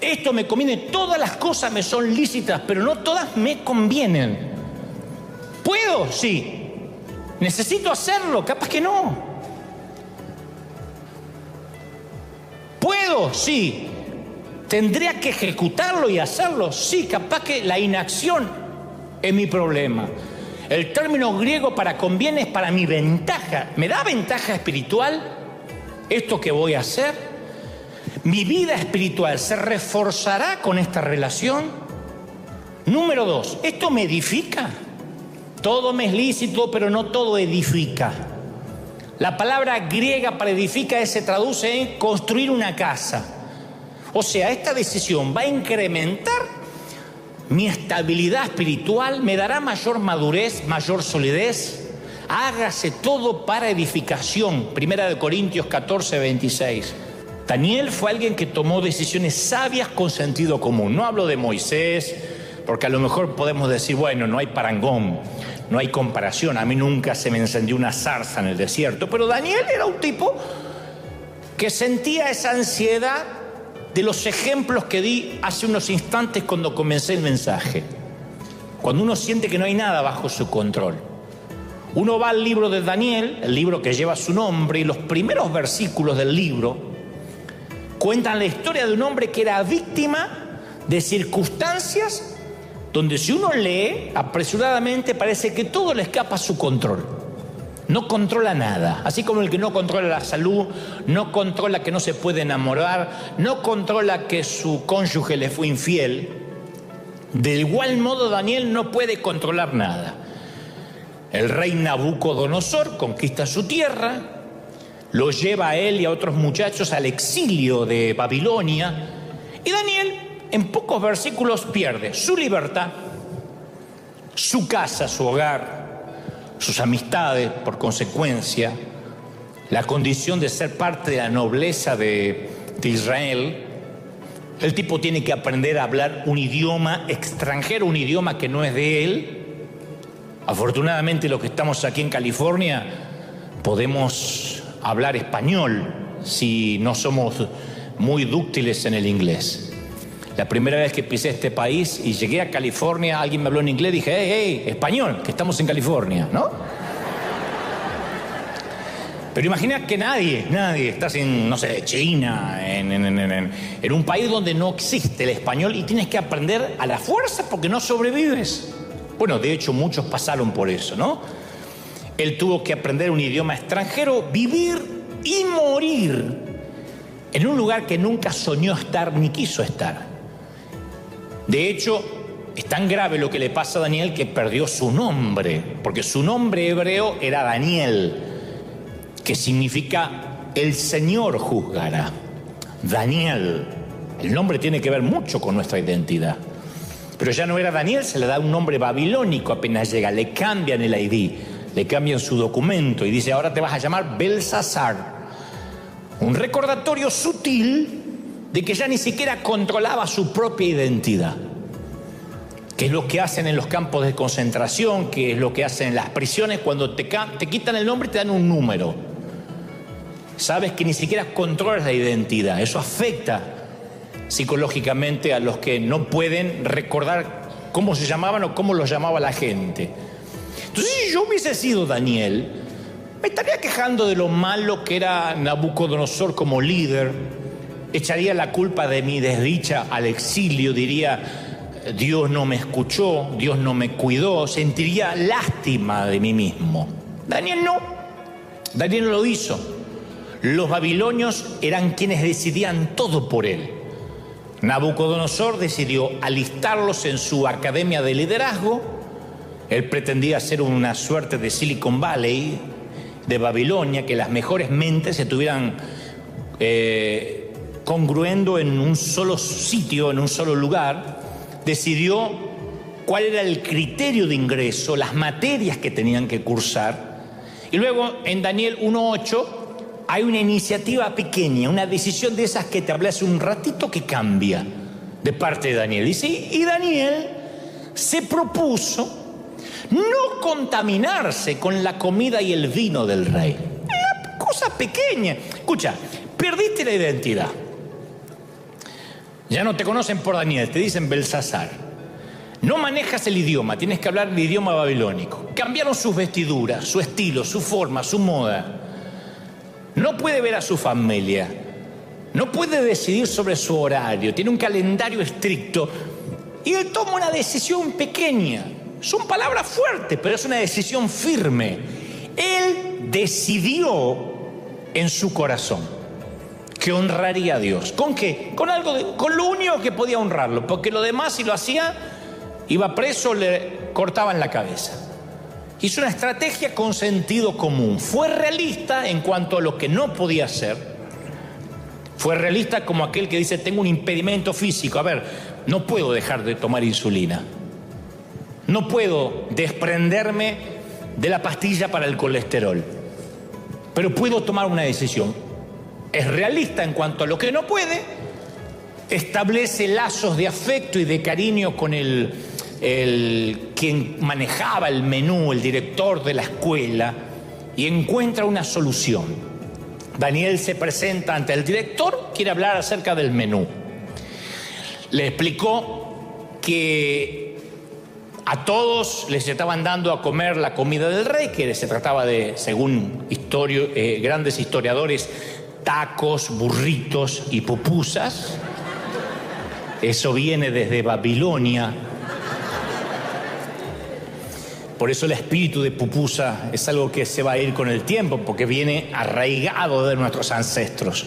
Esto me conviene. Todas las cosas me son lícitas, pero no todas me convienen. ¿Puedo? Sí. ¿Necesito hacerlo? Capaz que no. ¿Puedo? Sí. ¿Tendría que ejecutarlo y hacerlo? Sí, capaz que la inacción es mi problema. El término griego para conviene es para mi ventaja. ¿Me da ventaja espiritual esto que voy a hacer? ¿Mi vida espiritual se reforzará con esta relación? Número 2, ¿esto me edifica? Todo me es lícito, pero no todo edifica. La palabra griega para edifica se traduce en construir una casa. O sea, esta decisión va a incrementar mi estabilidad espiritual, me dará mayor madurez, mayor solidez. Hágase todo para edificación. 1 Corintios 14:26. Daniel fue alguien que tomó decisiones sabias con sentido común. No hablo de Moisés, porque a lo mejor podemos decir, bueno, no hay parangón, no hay comparación. A mí nunca se me encendió una zarza en el desierto. Pero Daniel era un tipo que sentía esa ansiedad de los ejemplos que di hace unos instantes cuando comencé el mensaje. Cuando uno siente que no hay nada bajo su control. Uno va al libro de Daniel, el libro que lleva su nombre, y los primeros versículos del libro cuentan la historia de un hombre que era víctima de circunstancias donde si uno lee apresuradamente parece que todo le escapa a su control. No controla nada, así como el que no controla la salud, no controla que no se puede enamorar, no controla que su cónyuge le fue infiel. De igual modo Daniel no puede controlar nada. El rey Nabucodonosor conquista su tierra, lo lleva a él y a otros muchachos al exilio de Babilonia, y Daniel en pocos versículos pierde su libertad, su casa, su hogar, sus amistades, por consecuencia, la condición de ser parte de la nobleza de Israel. El tipo tiene que aprender a hablar un idioma extranjero, un idioma que no es de él. Afortunadamente los que estamos aquí en California podemos hablar español si no somos muy dúctiles en el inglés. La primera vez que pisé este país y llegué a California, alguien me habló en inglés, dije, hey, español, que estamos en California, ¿no? Pero imagina que nadie, estás en, no sé, China, en un país donde no existe el español y tienes que aprender a la fuerza porque no sobrevives. Bueno, de hecho muchos pasaron por eso, ¿no? Él tuvo que aprender un idioma extranjero, vivir y morir en un lugar que nunca soñó estar ni quiso estar. De hecho, es tan grave lo que le pasa a Daniel que perdió su nombre, porque su nombre hebreo era Daniel, que significa el Señor juzgará. Daniel, el nombre tiene que ver mucho con nuestra identidad. Pero ya no era Daniel, se le da un nombre babilónico apenas llega, le cambian el ID, le cambian su documento y dice, ahora te vas a llamar Belsasar. Un recordatorio sutil de que ya ni siquiera controlaba su propia identidad, que es lo que hacen en los campos de concentración, que es lo que hacen en las prisiones cuando te quitan el nombre y te dan un número. Sabes que ni siquiera controlas la identidad, eso afecta psicológicamente a los que no pueden recordar cómo se llamaban o cómo los llamaba la gente. Entonces, si yo hubiese sido Daniel, me estaría quejando de lo malo que era Nabucodonosor como líder, echaría la culpa de mi desdicha al exilio, diría, Dios no me escuchó, Dios no me cuidó, sentiría lástima de mí mismo. Daniel no lo hizo. Los babilonios eran quienes decidían todo por él. Nabucodonosor decidió alistarlos en su academia de liderazgo. Él pretendía ser una suerte de Silicon Valley de Babilonia, que las mejores mentes se estuvieran congruendo en un solo sitio, en un solo lugar. Decidió cuál era el criterio de ingreso, las materias que tenían que cursar, Y luego en Daniel 1:8 hay una iniciativa pequeña, una decisión de esas que te hablé hace un ratito que cambia de parte de Daniel. Dice, y Daniel se propuso no contaminarse con la comida y el vino del rey. Una cosa pequeña. Escucha, perdiste la identidad. Ya no te conocen por Daniel, te dicen Belsasar. No manejas el idioma, tienes que hablar el idioma babilónico. Cambiaron sus vestiduras, su estilo, su forma, su moda. No puede ver a su familia. No puede decidir sobre su horario. Tiene un calendario estricto. Y él toma una decisión pequeña. Son palabras fuertes, pero es una decisión firme. Él decidió en su corazón que honraría a Dios. ¿Con qué? Con lo único que podía honrarlo, porque lo demás, si lo hacía, iba preso, le cortaban la cabeza. Hizo una estrategia con sentido común. Fue realista en cuanto a lo que no podía hacer. Fue realista como aquel que dice, tengo un impedimento físico. A ver, no puedo dejar de tomar insulina. No puedo desprenderme de la pastilla para el colesterol. Pero puedo tomar una decisión. Es realista en cuanto a lo que no puede, establece lazos de afecto y de cariño con el quien manejaba el menú, el director de la escuela, y encuentra una solución. Daniel se presenta ante el director, quiere hablar acerca del menú. Le explicó que a todos les estaban dando a comer la comida del rey, que se trataba de, según grandes historiadores, tacos, burritos y pupusas. Eso viene desde Babilonia. Por eso el espíritu de pupusa es algo que se va a ir con el tiempo, porque viene arraigado de nuestros ancestros.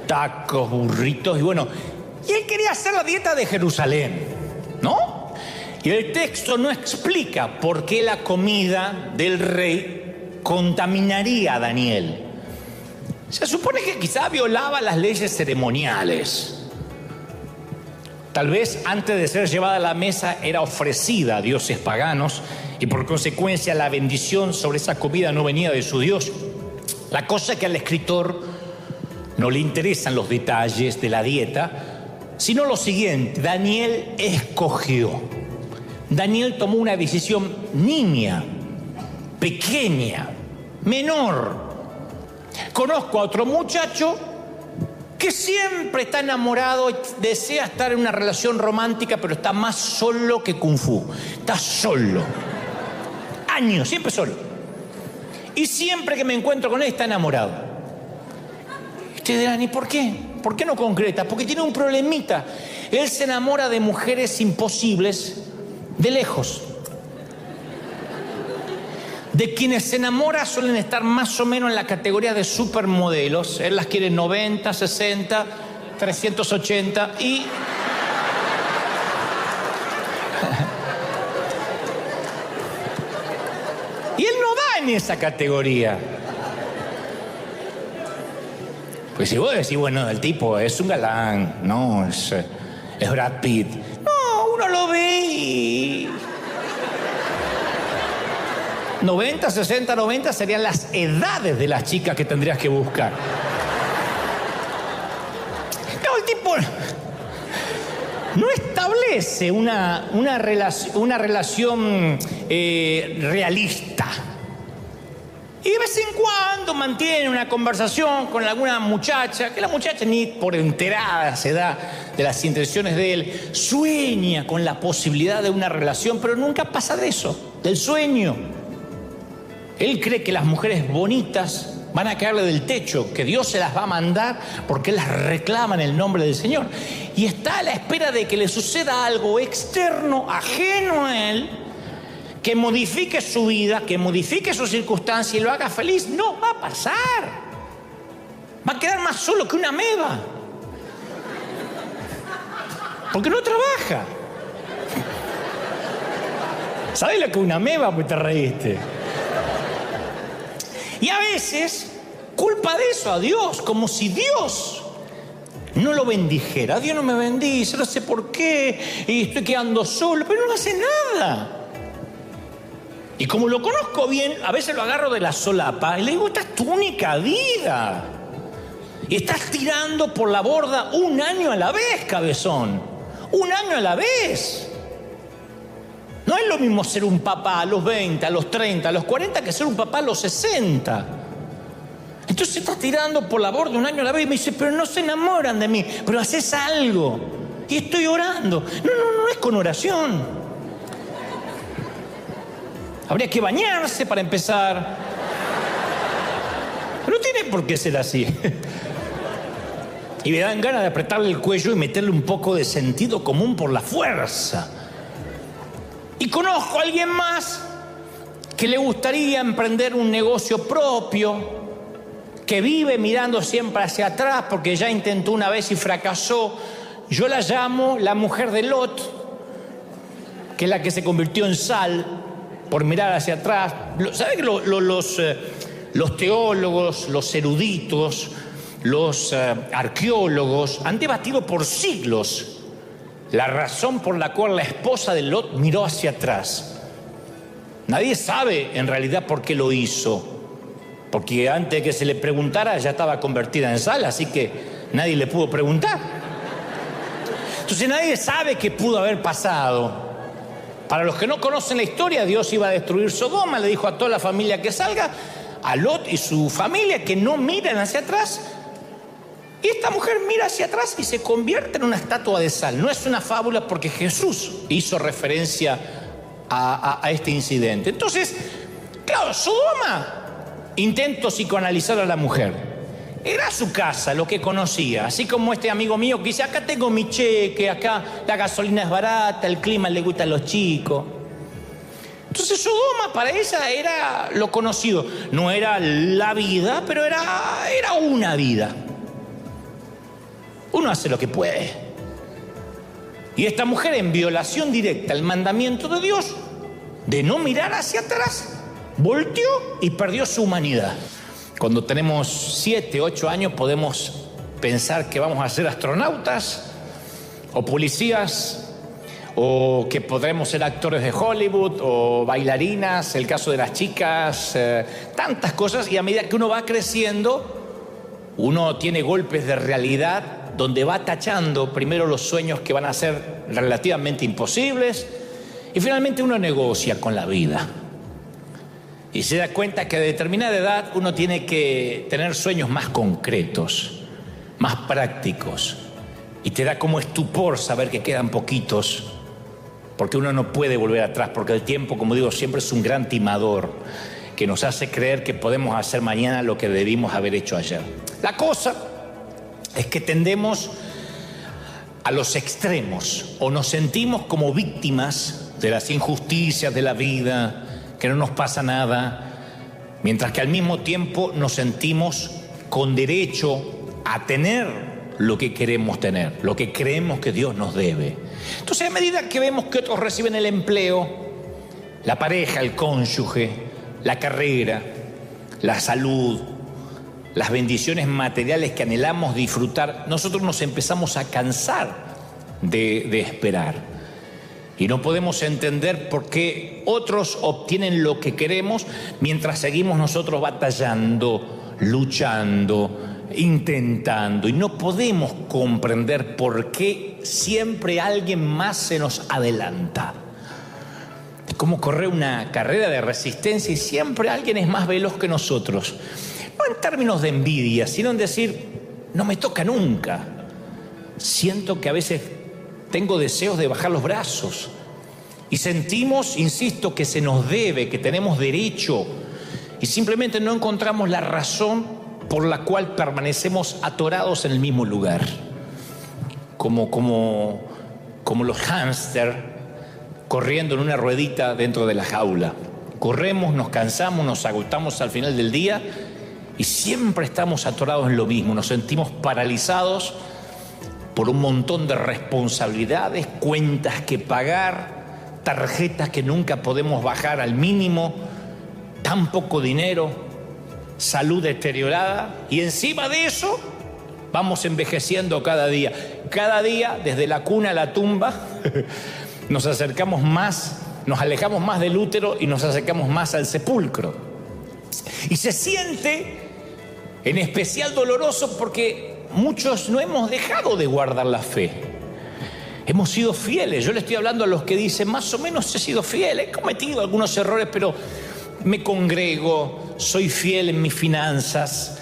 Tacos, burritos y bueno. Y él quería hacer la dieta de Jerusalén, ¿no? Y el texto no explica por qué la comida del rey contaminaría a Daniel. Se supone que quizá violaba las leyes ceremoniales. Tal vez antes de ser llevada a la mesa era ofrecida a dioses paganos y por consecuencia la bendición sobre esa comida no venía de su Dios. La cosa es que al escritor no le interesan los detalles de la dieta, sino lo siguiente: Daniel escogió. Daniel tomó una decisión nimia, pequeña, menor. Conozco a otro muchacho que siempre está enamorado y desea estar en una relación romántica, pero está más solo que Kung Fu. Está solo. Años, siempre solo. Y siempre que me encuentro con él está enamorado. Y ustedes dirán, ¿y por qué? ¿Por qué no concreta? Porque tiene un problemita. Él se enamora de mujeres imposibles de lejos. De quienes se enamora suelen estar más o menos en la categoría de supermodelos. Él las quiere 90, 60, 380 y... y él no va en esa categoría. Pues si vos decís, bueno, el tipo es un galán, no, es Brad Pitt. No, uno lo ve y... 90, 60, 90 serían las edades de las chicas que tendrías que buscar. No, el tipo no establece una relación realista. Y de vez en cuando mantiene una conversación con alguna muchacha, que la muchacha ni por enterada se da de las intenciones de él. Sueña con la posibilidad de una relación, pero nunca pasa de eso, del sueño. Él cree que las mujeres bonitas van a caerle del techo, que Dios se las va a mandar porque las reclaman en el nombre del Señor. Y está a la espera de que le suceda algo externo, ajeno a él, que modifique su vida, que modifique su circunstancia y lo haga feliz. No va a pasar. Va a quedar más solo que una ameba. Porque no trabaja. ¿Sabes lo que es una ameba? Pues te reíste. Y a veces culpa de eso a Dios, como si Dios no lo bendijera. Dios no me bendice, no sé por qué, y estoy quedando solo, pero no hace nada. Y como lo conozco bien, a veces lo agarro de la solapa y le digo, esta es tu única vida. Y estás tirando por la borda 1 año a la vez, cabezón. 1 año a la vez. No es lo mismo ser un papá a los 20, a los 30, a los 40 que ser un papá a los 60. Entonces estás tirando por la borda 1 año a la vez y me dice, pero no se enamoran de mí, pero haces algo. Y estoy orando. No es con oración. Habría que bañarse para empezar. No tiene por qué ser así. Y me dan ganas de apretarle el cuello y meterle un poco de sentido común por la fuerza. Y conozco a alguien más que le gustaría emprender un negocio propio, que vive mirando siempre hacia atrás porque ya intentó una vez y fracasó. Yo la llamo la mujer de Lot, que es la que se convirtió en sal por mirar hacia atrás. ¿Saben que los teólogos, los eruditos, los arqueólogos han debatido por siglos la razón por la cual la esposa de Lot miró hacia atrás? Nadie sabe en realidad por qué lo hizo, porque antes de que se le preguntara ya estaba convertida en sal, así que nadie le pudo preguntar. Entonces nadie sabe qué pudo haber pasado. Para los que no conocen la historia, Dios iba a destruir Sodoma, le dijo a toda la familia que salga, a Lot y su familia que no miren hacia atrás. Y esta mujer mira hacia atrás y se convierte en una estatua de sal. No es una fábula porque Jesús hizo referencia a este incidente. Entonces, claro, Sodoma, intento psicoanalizar a la mujer. Era su casa, lo que conocía. Así como este amigo mío que dice, acá tengo mi cheque, acá la gasolina es barata, el clima le gusta a los chicos. Entonces Sodoma para ella era lo conocido. No era la vida, pero era una vida. Uno hace lo que puede. Y esta mujer, en violación directa al mandamiento de Dios de no mirar hacia atrás, volteó y perdió su humanidad. Cuando tenemos 7, 8 años podemos pensar que vamos a ser astronautas o policías o que podremos ser actores de Hollywood o bailarinas, el caso de las chicas, tantas cosas. Y a medida que uno va creciendo, uno tiene golpes de realidad donde va tachando primero los sueños que van a ser relativamente imposibles y finalmente uno negocia con la vida. Y se da cuenta que a determinada edad uno tiene que tener sueños más concretos, más prácticos. Y te da como estupor saber que quedan poquitos, porque uno no puede volver atrás, porque el tiempo, como digo, siempre es un gran timador que nos hace creer que podemos hacer mañana lo que debimos haber hecho ayer. La cosa es que tendemos a los extremos, o nos sentimos como víctimas de las injusticias de la vida, que no nos pasa nada, mientras que al mismo tiempo nos sentimos con derecho a tener lo que queremos tener, lo que creemos que Dios nos debe. Entonces, a medida que vemos que otros reciben el empleo, la pareja, el cónyuge, la carrera, la salud, las bendiciones materiales que anhelamos disfrutar, nosotros nos empezamos a cansar de esperar. Y no podemos entender por qué otros obtienen lo que queremos mientras seguimos nosotros batallando, luchando, intentando. Y no podemos comprender por qué siempre alguien más se nos adelanta. Es como correr una carrera de resistencia y siempre alguien es más veloz que nosotros. No en términos de envidia, sino en decir, no me toca nunca. Siento que a veces tengo deseos de bajar los brazos y sentimos, insisto, que se nos debe, que tenemos derecho y simplemente no encontramos la razón por la cual permanecemos atorados en el mismo lugar. Como los hámster corriendo en una ruedita dentro de la jaula. Corremos, nos cansamos, nos agotamos al final del día y siempre estamos atorados en lo mismo. Nos sentimos paralizados por un montón de responsabilidades, cuentas que pagar, tarjetas que nunca podemos bajar al mínimo, tan poco dinero, salud deteriorada, y encima de eso vamos envejeciendo cada día. Cada día, desde la cuna a la tumba, nos acercamos más nos alejamos más del útero y nos acercamos más al sepulcro. Y se siente en especial doloroso porque muchos no hemos dejado de guardar la fe. Hemos sido fieles. Yo le estoy hablando a los que dicen, más o menos he sido fiel, he cometido algunos errores, pero me congrego, soy fiel en mis finanzas.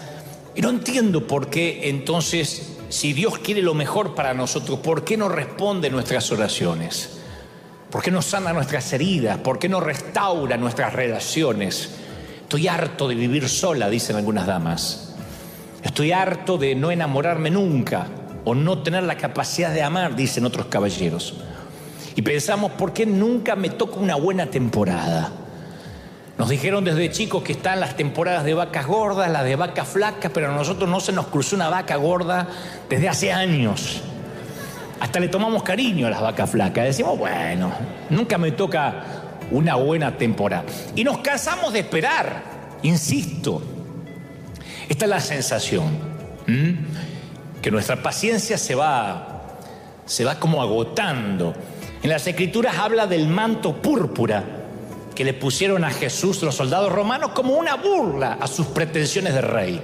Y no entiendo por qué entonces, si Dios quiere lo mejor para nosotros, ¿por qué no responde nuestras oraciones? ¿Por qué no sana nuestras heridas? ¿Por qué no restaura nuestras relaciones? Estoy harto de vivir sola, dicen algunas damas. Estoy harto de no enamorarme nunca o no tener la capacidad de amar, dicen otros caballeros. Y pensamos, ¿por qué nunca me toca una buena temporada? Nos dijeron desde chicos que están las temporadas de vacas gordas, las de vacas flacas, pero a nosotros no se nos cruzó una vaca gorda desde hace años. Hasta le tomamos cariño a las vacas flacas. Decimos, bueno, nunca me toca una buena temporada. Y nos cansamos de esperar, insisto. Esta es la sensación, que nuestra paciencia se va como agotando. En las Escrituras habla del manto púrpura que le pusieron a Jesús los soldados romanos como una burla a sus pretensiones de rey.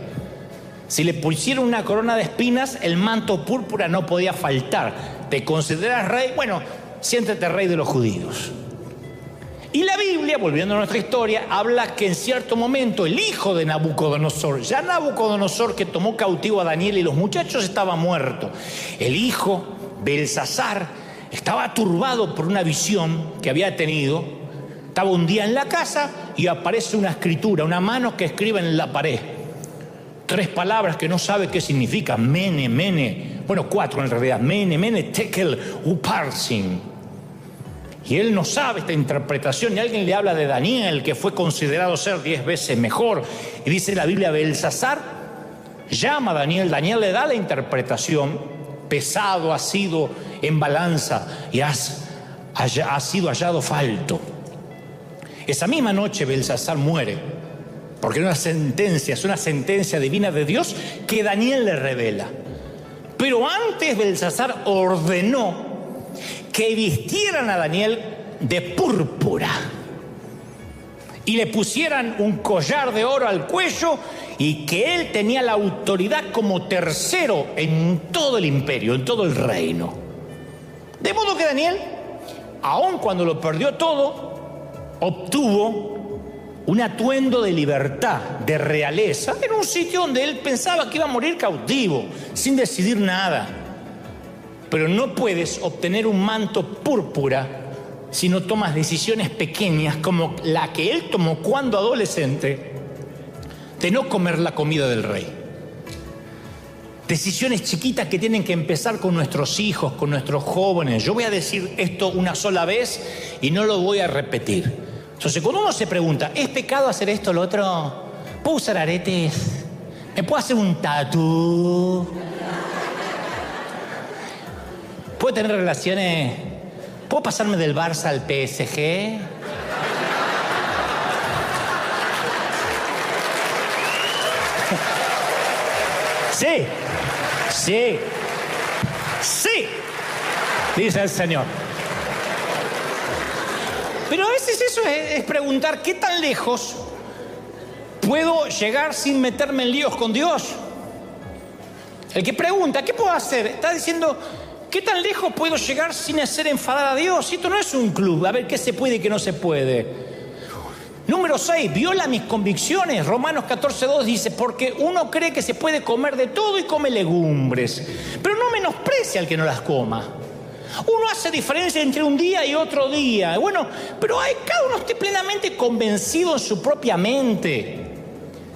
Si le pusieron una corona de espinas, el manto púrpura no podía faltar. ¿Te consideras rey? Bueno, siéntete rey de los judíos. Y la Biblia, volviendo a nuestra historia, habla que en cierto momento el hijo de Nabucodonosor, ya Nabucodonosor que tomó cautivo a Daniel y los muchachos, estaba muerto. El hijo, Belsasar, estaba turbado por una visión que había tenido. Estaba un día en la casa y aparece una escritura, una mano que escribe en la pared. 3 palabras que no sabe qué significan. Mene, mene. Bueno, 4 en realidad. Mene, mene, tekel, uparsin. Y él no sabe esta interpretación. Y alguien le habla de Daniel, que fue considerado ser 10 veces mejor. Y dice la Biblia, Belsasar llama a Daniel. Daniel le da la interpretación. Pesado ha sido en balanza y ha sido hallado falto. Esa misma noche Belsasar muere, porque es una sentencia divina de Dios que Daniel le revela. Pero antes Belsasar ordenó que vistieran a Daniel de púrpura y le pusieran un collar de oro al cuello, y que él tenía la autoridad como tercero en todo el imperio, en todo el reino. De modo que Daniel, aun cuando lo perdió todo, obtuvo un atuendo de libertad, de realeza, en un sitio donde él pensaba que iba a morir cautivo, sin decidir nada. Pero no puedes obtener un manto púrpura si no tomas decisiones pequeñas como la que él tomó cuando adolescente, de no comer la comida del rey. Decisiones chiquitas que tienen que empezar con nuestros hijos, con nuestros jóvenes. Yo voy a decir esto una sola vez y no lo voy a repetir. Entonces, cuando uno se pregunta, ¿es pecado hacer esto o lo otro? ¿Puedo usar aretes? ¿Me puedo hacer un tatú? ¿Puedo tener relaciones? ¿Puedo pasarme del Barça al PSG? Sí, sí, sí, dice el Señor. Pero a veces eso es preguntar, ¿qué tan lejos puedo llegar sin meterme en líos con Dios? El que pregunta, ¿qué puedo hacer? Está diciendo, ¿qué tan lejos puedo llegar sin hacer enfadar a Dios? Esto no es un club, a ver qué se puede y qué no se puede. Número 6, viola mis convicciones. Romanos 14:2 dice, porque uno cree que se puede comer de todo y come legumbres, pero no menosprecia al que no las coma. Uno hace diferencia entre un día y otro día. Bueno, pero cada uno esté plenamente convencido en su propia mente.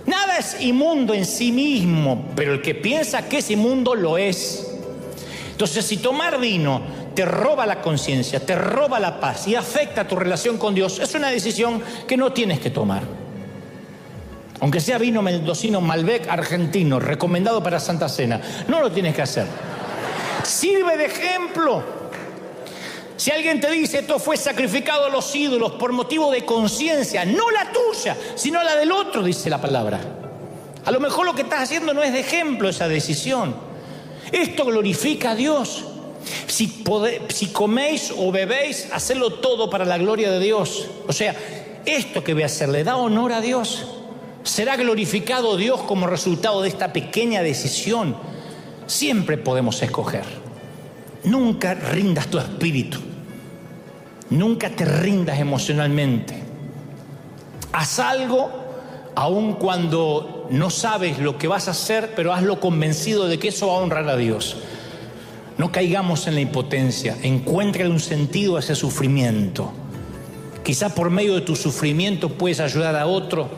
Nada es inmundo en sí mismo, pero el que piensa que es inmundo lo es. Entonces, si tomar vino te roba la conciencia, te roba la paz y afecta tu relación con Dios, es una decisión que no tienes que tomar. Aunque sea vino mendocino, Malbec, argentino, recomendado para Santa Cena, no lo tienes que hacer. Sirve de ejemplo. Si alguien te dice, esto fue sacrificado a los ídolos por motivo de conciencia, no la tuya, sino la del otro, dice la palabra. A lo mejor lo que estás haciendo no es de ejemplo esa decisión. Esto glorifica a Dios. Si coméis o bebéis, hacedlo todo para la gloria de Dios. O sea, esto que voy a hacer, ¿le da honor a Dios? ¿Será glorificado Dios como resultado de esta pequeña decisión? Siempre podemos escoger. Nunca rindas tu espíritu. Nunca te rindas emocionalmente. Haz algo, aun cuando no sabes lo que vas a hacer, pero hazlo convencido de que eso va a honrar a Dios. No caigamos en la impotencia. Encuéntrale un sentido a ese sufrimiento. Quizá por medio de tu sufrimiento puedes ayudar a otro,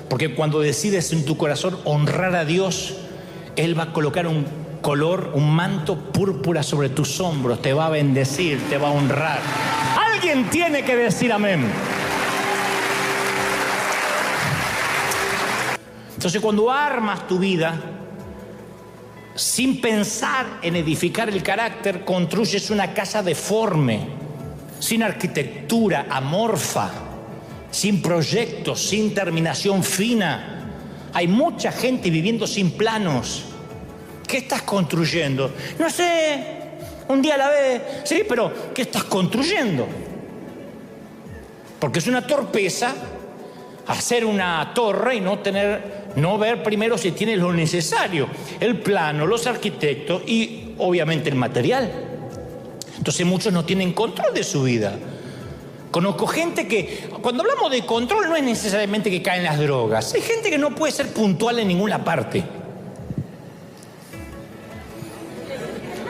porque cuando decides en tu corazón honrar a Dios, Él va a colocar un color, un manto púrpura sobre tus hombros, te va a bendecir, te va a honrar. Alguien tiene que decir amén. Entonces, cuando armas tu vida sin pensar en edificar el carácter, construyes una casa deforme, sin arquitectura, amorfa, sin proyectos, sin terminación fina. Hay mucha gente viviendo sin planos. ¿Qué estás construyendo? No sé, un día a la vez. Sí, pero ¿qué estás construyendo? Porque es una torpeza hacer una torre y no ver primero si tienes lo necesario, el plano, los arquitectos y obviamente el material. Entonces muchos no tienen control de su vida. Conozco gente que, cuando hablamos de control, no es necesariamente que caen las drogas. Hay gente que no puede ser puntual en ninguna parte.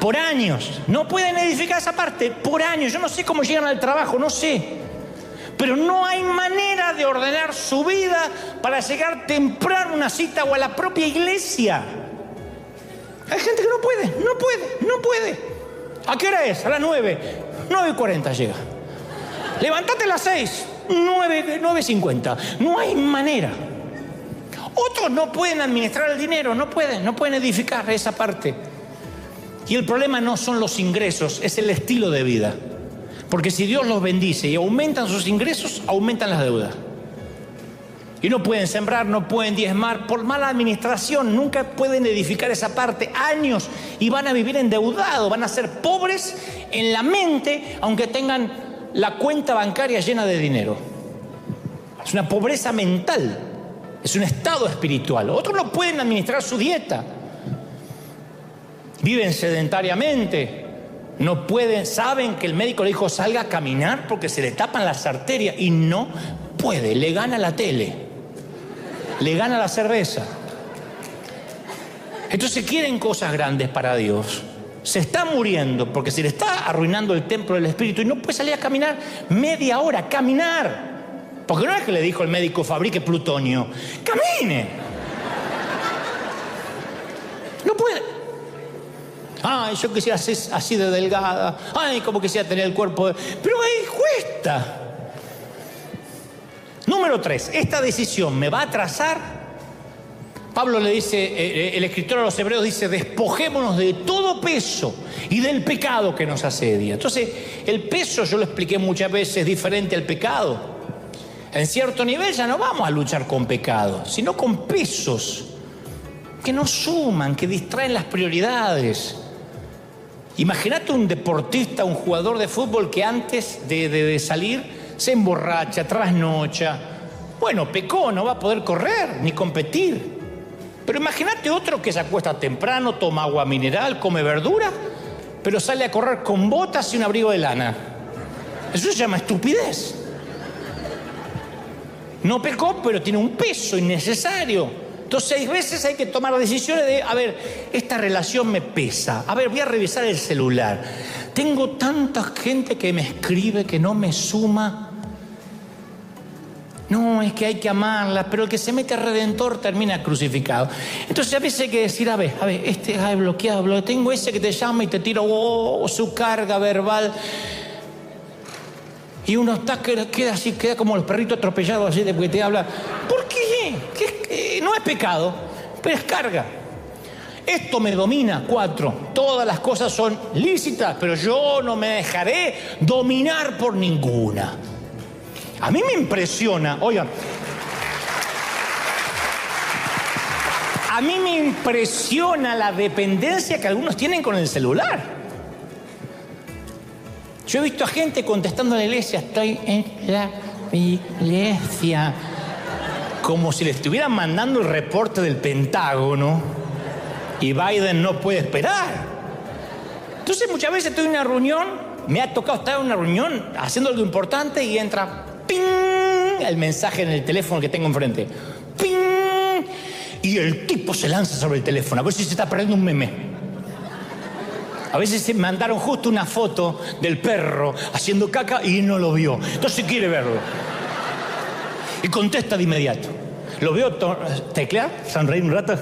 Por años. No pueden edificar esa parte. Por años. Yo no sé cómo llegan al trabajo, no sé. Pero no hay manera de ordenar su vida para llegar temprano a una cita o a la propia iglesia. Hay gente que no puede. ¿A qué hora es? A las 9. 9:40 llega. Levántate a las 6. 9:50. No hay manera. Otros no pueden administrar el dinero, no pueden edificar esa parte. Y el problema no son los ingresos, es el estilo de vida. Porque si Dios los bendice y aumentan sus ingresos, aumentan las deudas. Y no pueden sembrar, no pueden diezmar. Por mala administración nunca pueden edificar esa parte. Años y van a vivir endeudados, van a ser pobres en la mente, aunque tengan la cuenta bancaria llena de dinero. Es una pobreza mental, es un estado espiritual. Otros no pueden administrar su dieta. Viven sedentariamente. No pueden, saben que el médico le dijo salga a caminar porque se le tapan las arterias y no puede, le gana la tele, le gana la cerveza. Entonces quieren cosas grandes para Dios. Se está muriendo porque se le está arruinando el templo del Espíritu y no puede salir a caminar media hora, caminar. Porque no es que le dijo el médico fabrique plutonio, camine. No puede. Ay, yo quisiera ser así de delgada. Ay, como quisiera tener el cuerpo de... Pero ahí cuesta. Número 3. Esta decisión me va a atrasar. Pablo le dice, el escritor a los Hebreos dice, despojémonos de todo peso y del pecado que nos asedia. Entonces, el peso, yo lo expliqué muchas veces, es diferente al pecado. En cierto nivel ya no vamos a luchar con pecado, sino con pesos que nos suman, que distraen las prioridades. Imagínate un deportista, un jugador de fútbol que antes de salir se emborracha, trasnocha. Bueno, pecó, no va a poder correr ni competir. Pero imagínate otro que se acuesta temprano, toma agua mineral, come verdura, pero sale a correr con botas y un abrigo de lana. Eso se llama estupidez. No pecó, pero tiene un peso innecesario. Entonces 6 veces hay que tomar decisiones de, a ver, esta relación me pesa. A ver, voy a revisar el celular. Tengo tanta gente que me escribe que no me suma. No, es que hay que amarla, pero el que se mete a Redentor termina crucificado. Entonces a veces hay que decir, a ver, hay bloqueado, tengo ese que te llama y te tira su carga verbal. Y uno queda así, queda como los perritos atropellados así de porque te habla. ¿Por qué? No es pecado, pero es carga. Esto me domina. 4. Todas las cosas son lícitas, pero yo no me dejaré dominar por ninguna. A mí me impresiona, oigan, a mí me impresiona la dependencia que algunos tienen con el celular. Yo he visto a gente contestando a la iglesia, estoy en la iglesia, como si le estuvieran mandando el reporte del Pentágono y Biden no puede esperar. Entonces muchas veces estoy en una reunión, me ha tocado estar en una reunión haciendo algo importante y entra ¡ping! El mensaje en el teléfono que tengo enfrente. ¡Ping! Y el tipo se lanza sobre el teléfono, a ver si se está perdiendo un meme. A veces se mandaron justo una foto del perro haciendo caca y no lo vio. Entonces quiere verlo. Y contesta de inmediato. Lo veo teclear, sonreír un rato.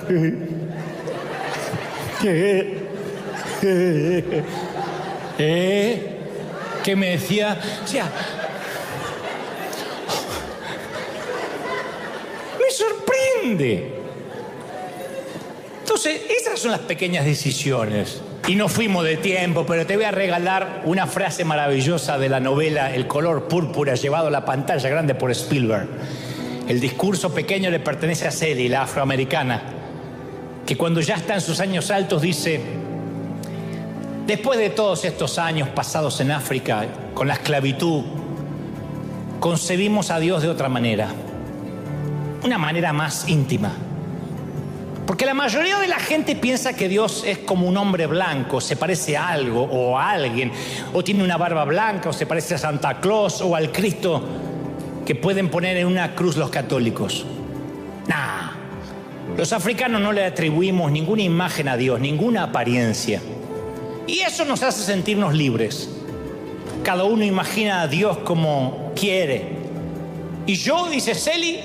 ¿Qué me decía? O sea, me sorprende. Entonces, esas son las pequeñas decisiones. Y no fuimos de tiempo, pero te voy a regalar una frase maravillosa de la novela El color púrpura, llevado a la pantalla grande por Spielberg. El discurso pequeño le pertenece a Sally, la afroamericana, que cuando ya está en sus años altos dice: después de todos estos años pasados en África, con la esclavitud, concebimos a Dios de otra manera, una manera más íntima. Porque la mayoría de la gente piensa que Dios es como un hombre blanco, se parece a algo o a alguien, o tiene una barba blanca, o se parece a Santa Claus o al Cristo que pueden poner en una cruz los católicos. Nah, los africanos no le atribuimos ninguna imagen a Dios, ninguna apariencia. Y eso nos hace sentirnos libres. Cada uno imagina a Dios como quiere. Y yo, dice Celi,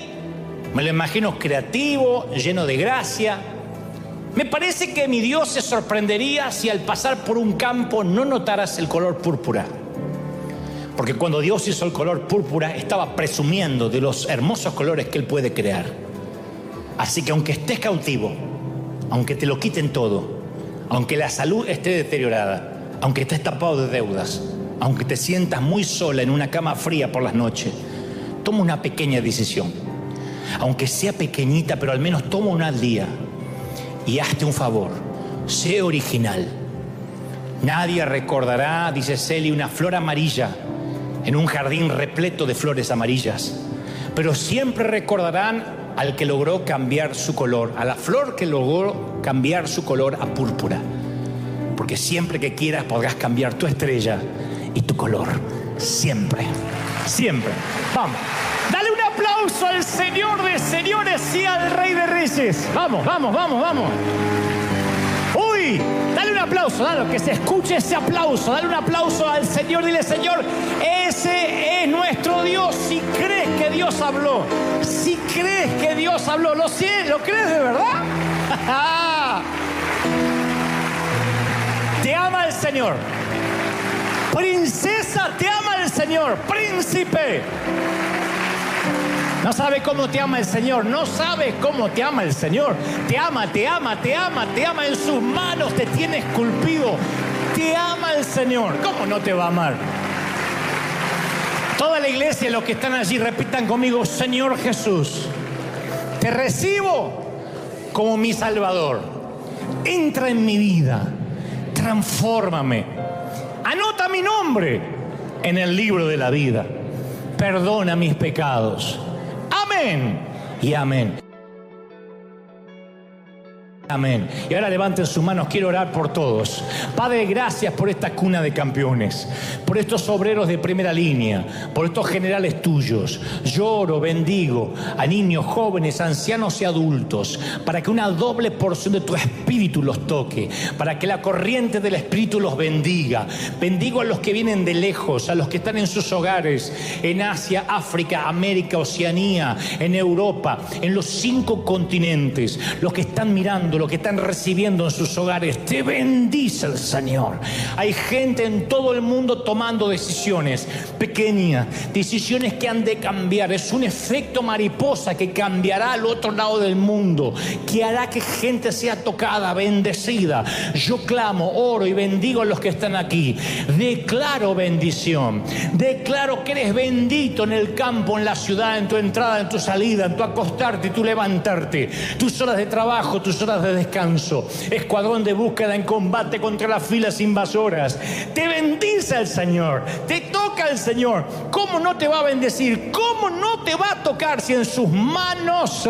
me lo imagino creativo, lleno de gracia. Me parece que mi Dios se sorprendería si al pasar por un campo no notaras el color púrpura. Porque cuando Dios hizo el color púrpura, estaba presumiendo de los hermosos colores que Él puede crear. Así que aunque estés cautivo, aunque te lo quiten todo, aunque la salud esté deteriorada, aunque estés tapado de deudas, aunque te sientas muy sola en una cama fría por las noches, toma una pequeña decisión. Aunque sea pequeñita, pero al menos toma una al día y hazte un favor, sé original. Nadie recordará, dice Celi, una flor amarilla en un jardín repleto de flores amarillas, pero siempre recordarán al que logró cambiar su color, a la flor que logró cambiar su color a púrpura, porque siempre que quieras podrás cambiar tu estrella y tu color, siempre, siempre. Vamos. Dale un aplauso al Señor de señores y al Rey de Reyes. Vamos, vamos, vamos, vamos. Uy, dale un aplauso, dale, que se escuche ese aplauso. Dale un aplauso al Señor, dile: Señor, ese es nuestro Dios. Si crees que Dios habló, si crees que Dios habló, ¿lo crees de verdad? Te ama el Señor. Princesa, te ama el Señor. Príncipe. No sabe cómo te ama el Señor, no sabes cómo te ama el Señor. Te ama, te ama, te ama, te ama. En sus manos te tiene esculpido. Te ama el Señor. ¿Cómo no te va a amar? Toda la iglesia, los que están allí, repitan conmigo: Señor Jesús, te recibo como mi Salvador. Entra en mi vida, transfórmame. Anota mi nombre en el libro de la vida. Perdona mis pecados. Amén y amén. Amén. Y ahora levanten sus manos, quiero orar por todos. Padre, gracias por esta cuna de campeones, por estos obreros de primera línea, por estos generales tuyos. Lloro, bendigo a niños, jóvenes, ancianos y adultos, para que una doble porción de tu Espíritu los toque, para que la corriente del Espíritu los bendiga. Bendigo a los que vienen de lejos, a los que están en sus hogares, en Asia, África, América, Oceanía, en Europa, en los 5 continentes, los que están mirando, lo que están recibiendo en sus hogares. Te bendice el Señor. Hay gente en todo el mundo tomando decisiones pequeñas, decisiones que han de cambiar. Es un efecto mariposa que cambiará al otro lado del mundo, que hará que gente sea tocada, bendecida. Yo clamo, oro y bendigo a los que están aquí. Declaro bendición. Declaro que eres bendito en el campo, en la ciudad, en tu entrada, en tu salida, en tu acostarte y tu levantarte, tus horas de trabajo, tus horas de descanso, escuadrón de búsqueda en combate contra las filas invasoras. Te bendice el Señor, te toca el Señor. ¿Cómo no te va a bendecir? ¿Cómo no te va a tocar si en sus manos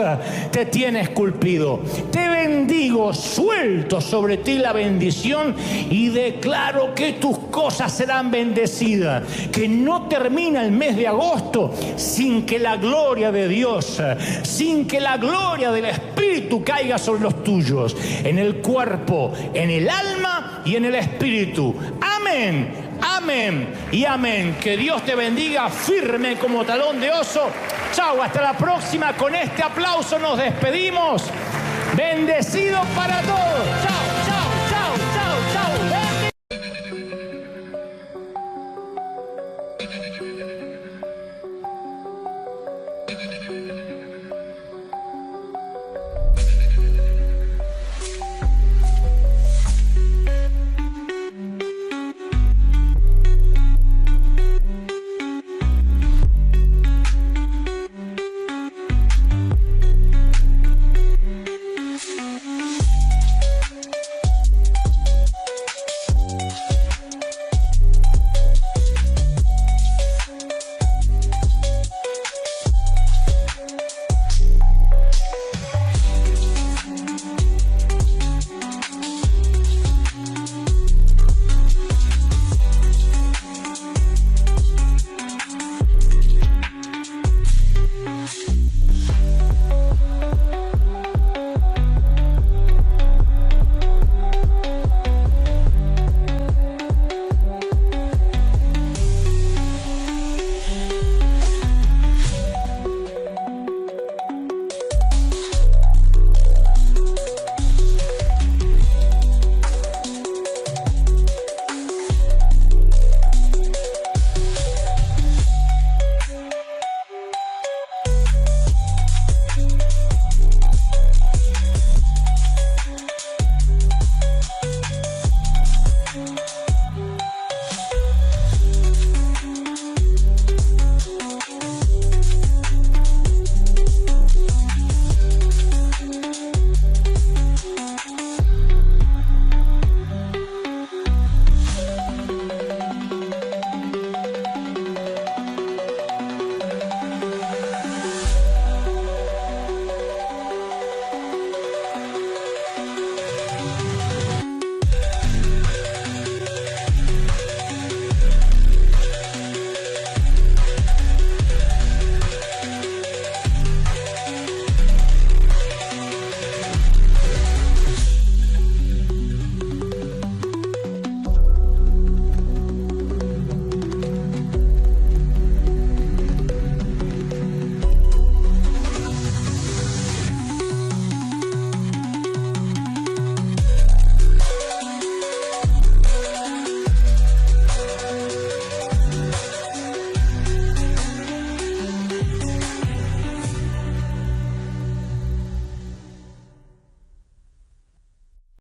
te tiene esculpido? Te bendigo, suelto sobre ti la bendición y declaro que tus cosas serán bendecidas, que no termina el mes de agosto sin que la gloria de Dios, sin que la gloria del Espíritu caiga sobre los tuyos, en el cuerpo, en el alma y en el espíritu. Amén, amén y amén. Que Dios te bendiga firme como talón de oso. Chau, hasta la próxima. Con este aplauso nos despedimos. Bendecido para todos. Chau, chau, chau, chau, chau.